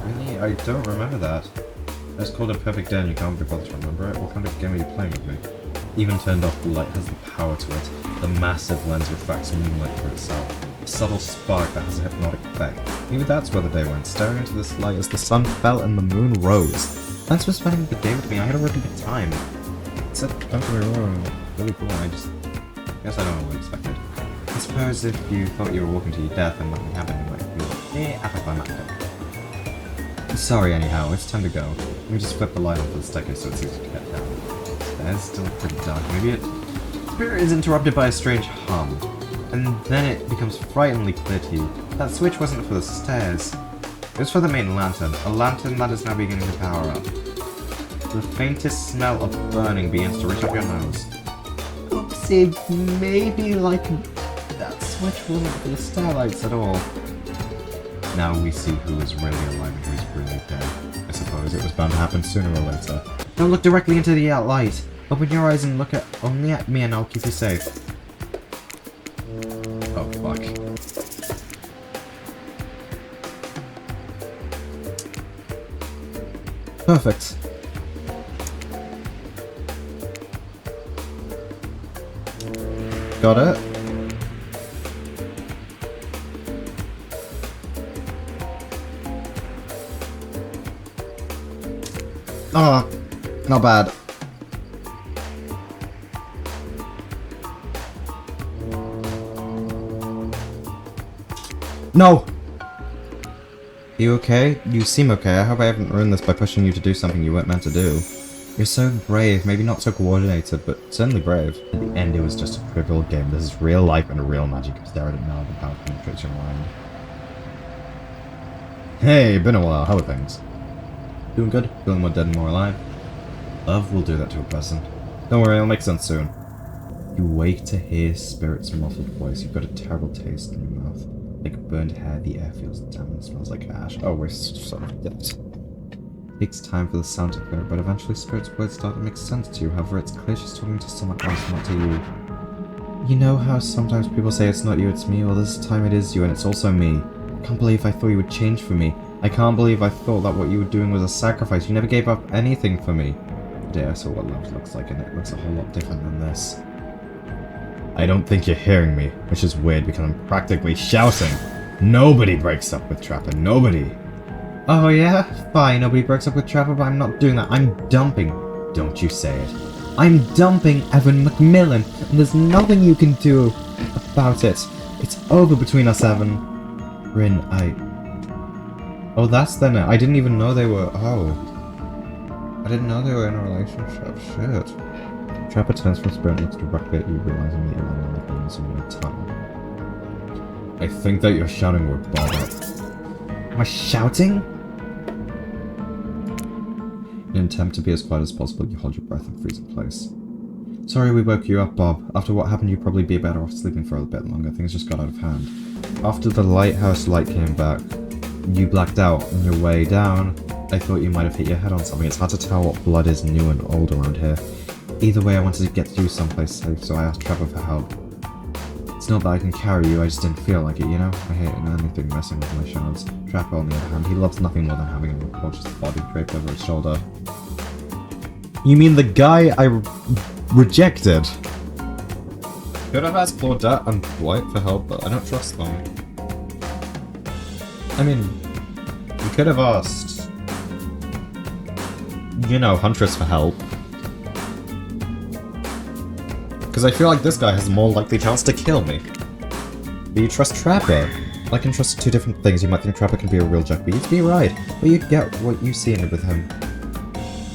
Really? I don't remember that. It's called a perfect day and you can't be bothered to remember it. What kind of game are you playing with me? Even turned off, the light has the power to it. The massive lens refracts moonlight for itself. A subtle spark that has a hypnotic effect. Maybe that's where the day went, staring into this light as the sun fell and the moon rose. Thanks for spending the day with me. I had a really good time. It's a don't get me wrong, really cool. I guess I don't know what I expected. I suppose if you thought you were walking to your death and nothing happened, you might feel anticlimactic. Sorry anyhow, it's time to go. Let me just flip the light onto the staircase so it's easy to get down. It's still pretty dark. Maybe Spirit is interrupted by a strange hum. And then it becomes frighteningly clear to you. That switch wasn't for the stairs. It was for the main lantern. A lantern that is now beginning to power up. The faintest smell of burning begins to reach up your nose. Oopsie, maybe like that switch wasn't for the starlights at all. Now we see who is really alive and who is really dead. I suppose it was bound to happen sooner or later. Don't look directly into the light. Open your eyes and look only at me and I'll keep you safe. Oh, fuck. Perfect. Got it? Oh, not bad. No! You okay? You seem okay. I hope I haven't ruined this by pushing you to do something you weren't meant to do. You're so brave, maybe not so coordinated, but certainly brave. At the end, it was just a trivial game. This is real life and real magic. Stare at it now, the power penetrates your mind. Hey, been a while. How are things? Doing good? Feeling more dead and more alive? Love will do that to a person. Don't worry, it'll make sense soon. You wake to hear Spirit's muffled voice. You've got a terrible taste in your mouth. Like burned hair, the air feels damp and smells like ash. Oh, we're sort of dipped. It takes time for the sound to clear, but eventually Spirit's words start to make sense to you. However, it's clear she's talking to someone else, not to you. You know how sometimes people say it's not you, it's me? Well, this time it is you, and it's also me. I can't believe I thought you would change for me. I can't believe I thought that what you were doing was a sacrifice. You never gave up anything for me. Today I saw what love looks like, and it looks a whole lot different than this. I don't think you're hearing me, which is weird because I'm practically shouting. Nobody breaks up with Trapper, nobody. Oh yeah? Fine, nobody breaks up with Trapper, but I'm not doing that. I'm dumping. Don't you say it. I'm dumping Evan McMillan, and there's nothing you can do about it. It's over between us, Evan. Rin, Oh, that's then it. I didn't even know they were... Oh. I didn't know they were in a relationship. Shit. Trapper turns from spirit and looks directly at you, realizing that you're landing like a missile in a tunnel. I think that you're shouting word, Bob. Am I shouting? In an attempt to be as quiet as possible, you hold your breath and freeze in place. Sorry we woke you up, Bob. After what happened, you'd probably be better off sleeping for a bit longer. Things just got out of hand. After the lighthouse light came back, you blacked out on your way down. I thought you might have hit your head on something. It's hard to tell what blood is new and old around here. Either way, I wanted to get you someplace safe, so I asked Trevor for help. It's not that I can carry you, I just didn't feel like it, you know? I hate anything messing with my shards. Trapper, on the other hand, he loves nothing more than having a gorgeous body draped over his shoulder. You mean the guy I rejected? Could have asked Claudette and Dwight for help, but I don't trust them. I mean, you could have asked, you know, Huntress for help. Because I feel like this guy has a more likely chance to kill me. But you trust Trapper. Like and trust are two different things. You might think Trapper can be a real jerk, but you'd be right. But you'd get what you see in it with him.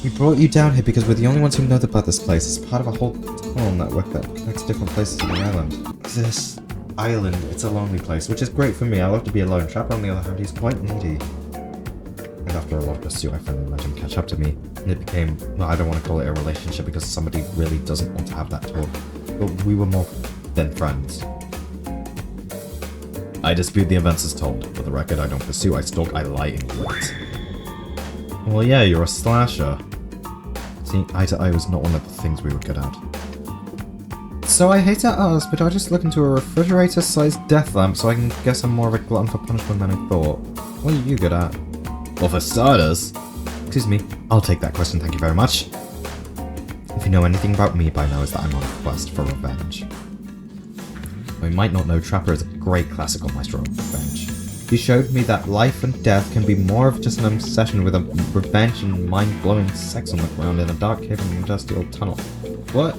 We brought you down here because we're the only ones who know about this place. It's part of a whole tunnel network that connects different places on the island. This island, it's a lonely place, which is great for me. I love to be alone. Trapper, on the other hand, he's quite needy. And after a lot of pursuit, I finally let him catch up to me. And it became, well, I don't want to call it a relationship because somebody really doesn't want to have that talk. But we were more than friends. I dispute the events as told. For the record, I don't pursue, I stalk, I lie in words. Well, yeah, you're a slasher. Seeing eye to eye was not one of the things we were good at. So I hate to ask, but I just look into a refrigerator-sized death lamp so I can guess I'm more of a glutton for punishment than I thought. What are you good at? Well, for starters... Excuse me, I'll take that question, thank you very much. If you know anything about me by now, is that I'm on a quest for revenge. We might not know, Trapper is a great classical maestro of revenge. He showed me that life and death can be more of just an obsession with a revenge and mind-blowing sex on the ground in a dark cave in an industrial tunnel. What?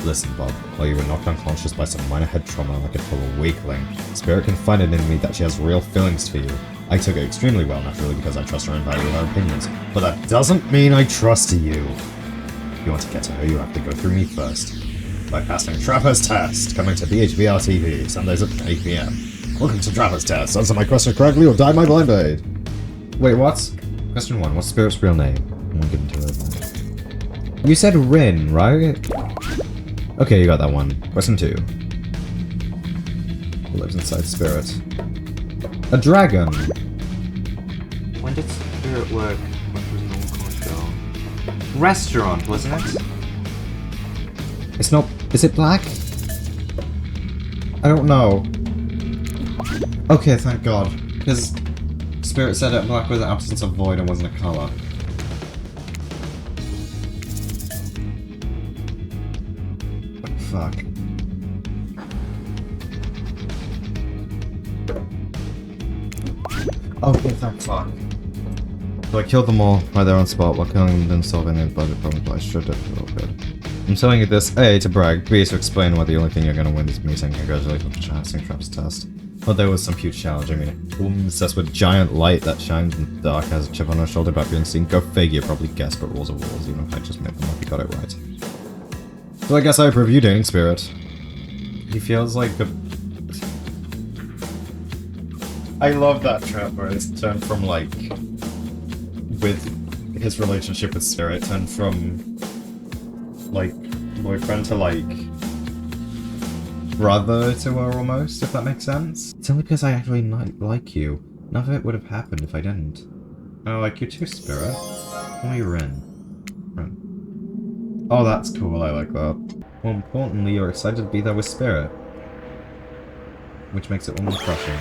Listen, Bob, while you were knocked unconscious by some minor head trauma like a total weakling, Spirit confided in me that she has real feelings for you. I took it extremely well, naturally, because I trust her and value her opinions. But that doesn't mean I trust you. If you want to get to her, you have to go through me first. By passing Trapper's Test, coming to BHBR TV, Sundays at 8 PM. Welcome to Trapper's Test. Answer my question correctly or die my blind aid. Wait, what? Question 1. What's Spirit's real name? I won't give it to her. You said Rin, right? Okay, you got that one. Question 2. Who lives inside Spirit? A dragon! When did Spirit work? What was an old control? Restaurant, wasn't it? It's not... Is it black? I don't know. Okay, thank God. Because Spirit said it black was an absence of void and wasn't a colour. Fuck. Okay, thank fuck. So I killed them all right there on spot while killing them didn't solve any budget problems, but I sure did feel good. I'm telling you this, A, to brag, B, to explain why the only thing you're gonna win is me saying congratulations for passing Trap's test. Well, there was some huge challenge. I mean, a woman obsessed with giant light that shines in the dark, has a chip on her shoulder about being seen. Go figure, probably guess, but rules are rules, even if I just made them up, you got it right. So I guess I approve you dating Spirit. He feels like a... I love that trap where it's turned from, like, with his relationship with Spirit, turned from, like, boyfriend to, like, brother to her almost, if that makes sense. It's only because I actually like you. None of it would have happened if I didn't. I like you too, Spirit. Why are you Rin? Rin. Oh, that's cool, I like that. More importantly, you're excited to be there with Spirit. Which makes it all more crushing.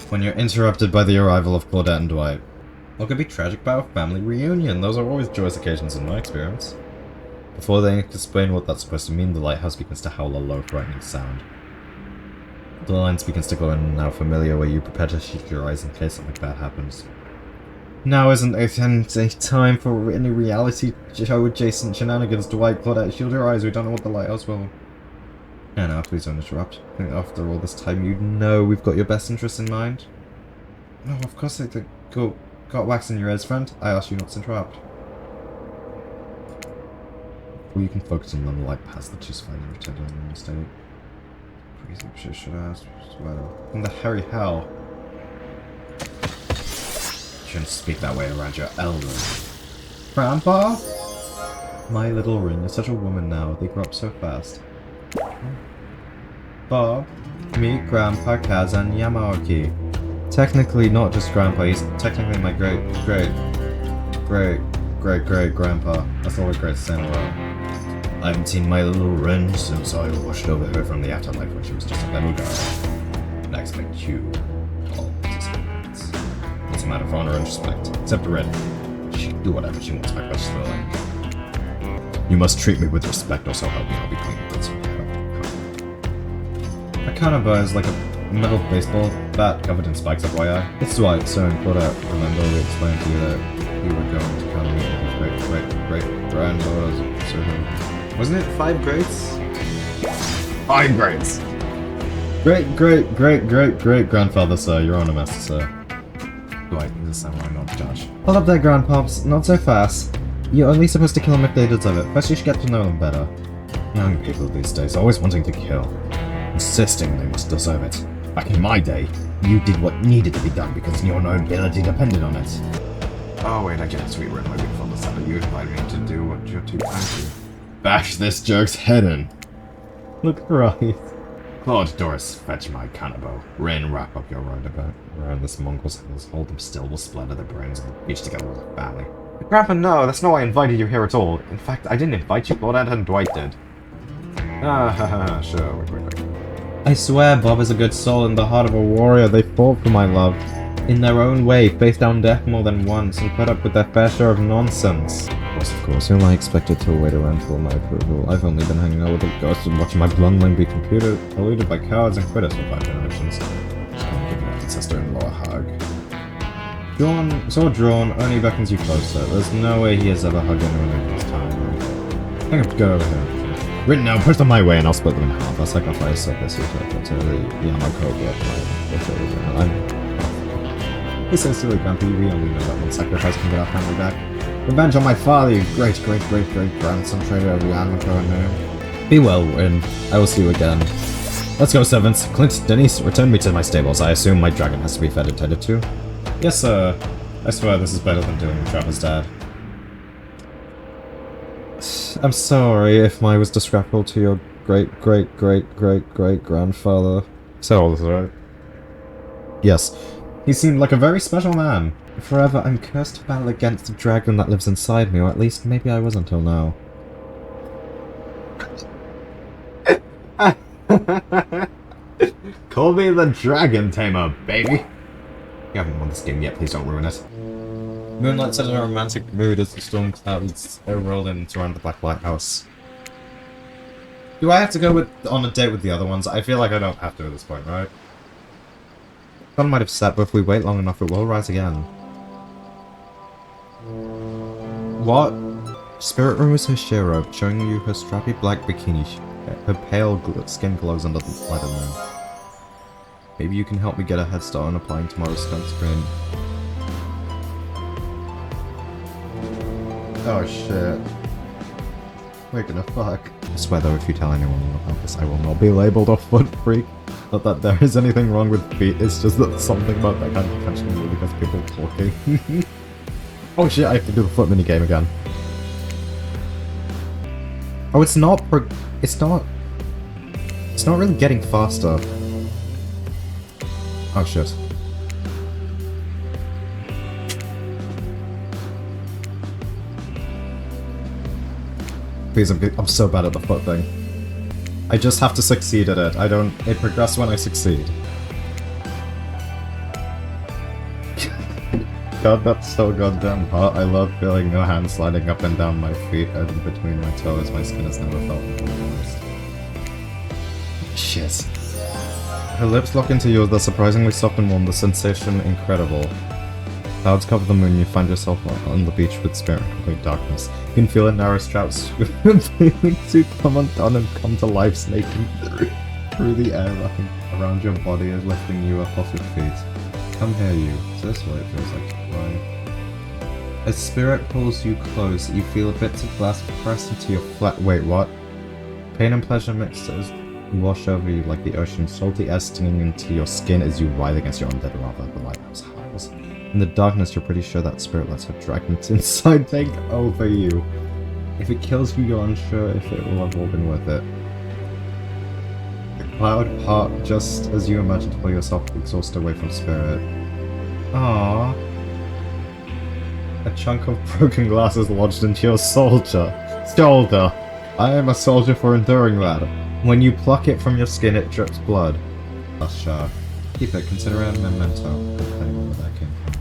When you're interrupted by the arrival of Claudette and Dwight. Or could be tragic by a family reunion. Those are always joyous occasions in my experience. Before they explain what that's supposed to mean, the lighthouse begins to howl a low, frightening sound. The lines begins to glow in and now familiar, where you prepare to shield your eyes in case something bad happens. Now isn't a time for any reality show adjacent shenanigans. Dwight, Claudette, shield your eyes, we don't know what the lighthouse will... And now, please don't interrupt. I think after all this time, you know we've got your best interests in mind. No, of course I think... Got wax in your ears, friend. I asked you not to interrupt. Or you can focus on them like past the juice fight and return to a normal state. Pretty should ask well. In the hairy hell. You shouldn't speak that way around your elder. Grandpa? My little Rin, you're such a woman now. They grow up so fast. Bob, meet Grandpa Kazan Yamaoki. Technically not just Grandpa, he's technically my great-grandpa. That's all the greats say in a row. I haven't seen my little Rin since I washed over her from the afterlife when she was just a little girl. And I expect you all participants. It's a matter of honor and respect. Except Rin. She can do whatever she wants, my precious little angel. You must treat me with respect, or so help me, I'll be clean with it. A kanaba is like a metal baseball bat covered in spikes, FYI. It's white, so in put out. Remember we explained to you that you were going to come meet with great-granddaughters, so wasn't it 5 greats? 5 greats! Great-grandfather, sir. You're on a master, sir. Do I think this sound like not Josh? Hold up there, grandpops. Not so fast. You're only supposed to kill them if they deserve it. First you should get to know them better. Young people these days always wanting to kill. Insisting they must deserve it. Back in my day, you did what needed to be done because your nobility depended on it. Oh wait, I get it, sweet word, my big father said you invited me to do what you're too kind to. Bash this jerk's head in. Look right. Claude, Doris, fetch my cannibal. Rin, wrap up your roundabout. Around this mongrel's heels, hold them still, we'll splatter their brains on the beach together with the family. Grandpa, no, that's not why I invited you here at all. In fact, I didn't invite you, Claudette and Dwight did. Sure, wait. I swear Bob is a good soul in the heart of a warrior. They fought for my love. In their own way, faced down death more than once, and put up with their fair share of nonsense. Of course, who am I expected to wait around for my approval? I've only been hanging out with the ghosts and watching my bloodline be polluted by cowards and critters for 5 generations. Just can't give my sister-in-law a hug. Drawn only beckons you closer. There's no way he has ever hugged anyone in his time. I think I'll go over here. Written now, push them my way and I'll split them in half. I'll sacrifice this to the Yamakoga. He's so silly, Grumpy. We only know that one sacrifice can get our family back. Revenge on my father, you great-grandson traitor of Yamakoga name. Be well, Rin. I will see you again. Let's go, servants. Clint, Denise, return me to my stables. I assume my dragon has to be fed and tended to. Yes, sir. I swear this is better than doing the job as dad. I'm sorry if I was disrespectful to your great-grandfather. So all this, right? Yes. He seemed like a very special man. Forever, I'm cursed to battle against the dragon that lives inside me, or at least maybe I was until now. Call me the Dragon Tamer, baby! You haven't won this game yet, please don't ruin it. Moonlight set in a romantic mood as the storm clouds rolled in and surround the Black Lighthouse. Do I have to go on a date with the other ones? I feel like I don't have to at this point, right? The sun might have set, but if we wait long enough, it will rise again. What? Spirit Room is her Shiro, showing you her strappy black bikini. Her pale skin glows under the light of the moon. Maybe you can help me get a head start on applying tomorrow's sunscreen. Oh shit. We're gonna fuck. I swear though, if you tell anyone about this, I will not be labeled a foot freak. Not that there is anything wrong with feet, it's just that something about that kind of catching me because people talking. Oh shit, I have to do the foot minigame again. Oh, it's not really getting faster. Oh shit. Please, I'm so bad at the foot thing. I just have to succeed at it. It progresses when I succeed. God, that's so goddamn hot. I love feeling your hand sliding up and down my feet and between my toes. My skin has never felt more moist. Shit. Her lips lock into yours. They're surprisingly soft and warm. The sensation incredible. Clouds cover the moon. You find yourself on the beach with spirit in complete darkness. You can feel a narrow strap feeling to come undone and come to life, snaking through the air, wrapping around your body and lifting you up off your feet. Come here, you. Is this what it feels like to fly? As spirit pulls you close, you feel a bit of glass pressed into your flat. Wait, what? Pain and pleasure mixed as you wash over you like the ocean, salty air stinging into your skin as you writhe against your undead rather. The lighthouse howls. In the darkness, you're pretty sure that spirit lets her dragons inside take over you. If it kills you, you're unsure if it will have all been worth it. The cloud part just as you imagine to pull yourself exhausted away from spirit. Aww. A chunk of broken glass is lodged into your shoulder. I am a soldier for enduring that. When you pluck it from your skin, it drips blood. Sure. Keep it, consider it a memento. Depending where that came from.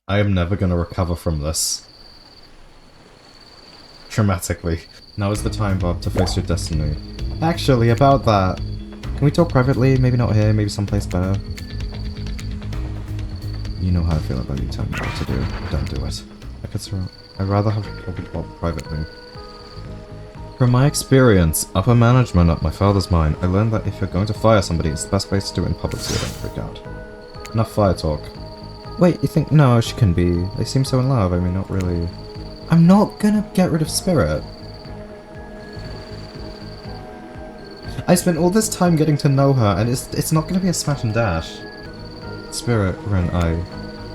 I am never gonna recover from this. Dramatically. Now is the time, Bob, to face your destiny. Actually, about that. Can we talk privately? Maybe not here, maybe someplace better. You know how I feel about you telling me what to do. Don't do it. I'd rather have a talk with Bob privately. From my experience, upper management at my father's mine, I learned that if you're going to fire somebody, it's the best place to do it in public so they don't freak out. Enough fire talk. Wait, you think? No, she can be. They seem so in love, I mean, not really. I'm not gonna get rid of Spirit. I spent all this time getting to know her, and it's not gonna be a smash and dash. Spirit, Ren,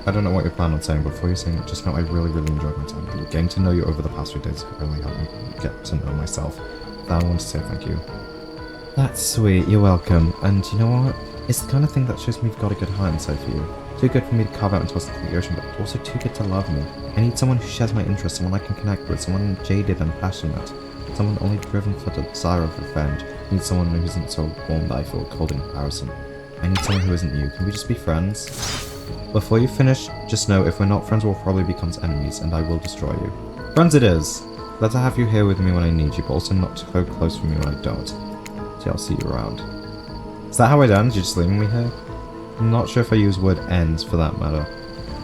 I don't know what you plan on saying, but before you saying it, just know I really enjoyed my time with you. Getting to know you over the past few days really helped me get to know myself. That I want to say thank you. That's sweet, you're welcome. And you know what? It's the kind of thing that shows me you've got a good heart inside for you. Too good for me to carve out and toss into the ocean, but also too good to love me. I need someone who shares my interests, someone I can connect with, someone jaded and passionate. Someone only driven for the desire of revenge. I need someone who isn't so warm that I feel cold in comparison. I need someone who isn't you. Can we just be friends? Before you finish, just know if we're not friends, we'll probably become enemies, and I will destroy you. Friends it is! Glad to have you here with me when I need you, but also not so close for me when I don't. So I'll see you around. Is that how it ends? You're just leaving me here? I'm not sure if I use word ends for that matter.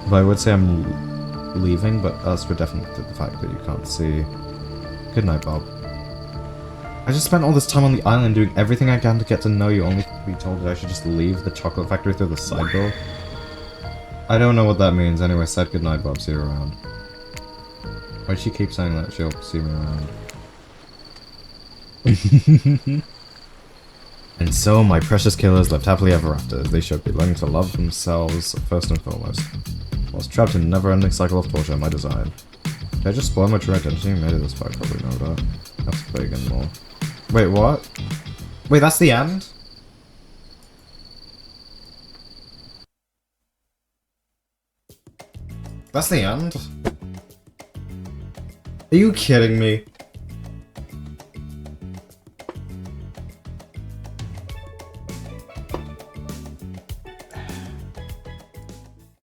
But I would say I'm leaving, but us would definitely the fact that you can't see. Good night, Bob. I just spent all this time on the island doing everything I can to get to know you, only to be told that I should just leave the chocolate factory through the side door. I don't know what that means. Anyway, said goodnight, Bob. See you around. Why'd she keep saying that she'll see me around? And so my precious killers lived happily ever after, as they showed learning to love themselves first and foremost. I was trapped in a never-ending cycle of torture, my design. Did I just spoil my true identity? Made it this far, probably know that. I have to play again more. Wait, what? Wait, that's the end? That's the end? Are you kidding me?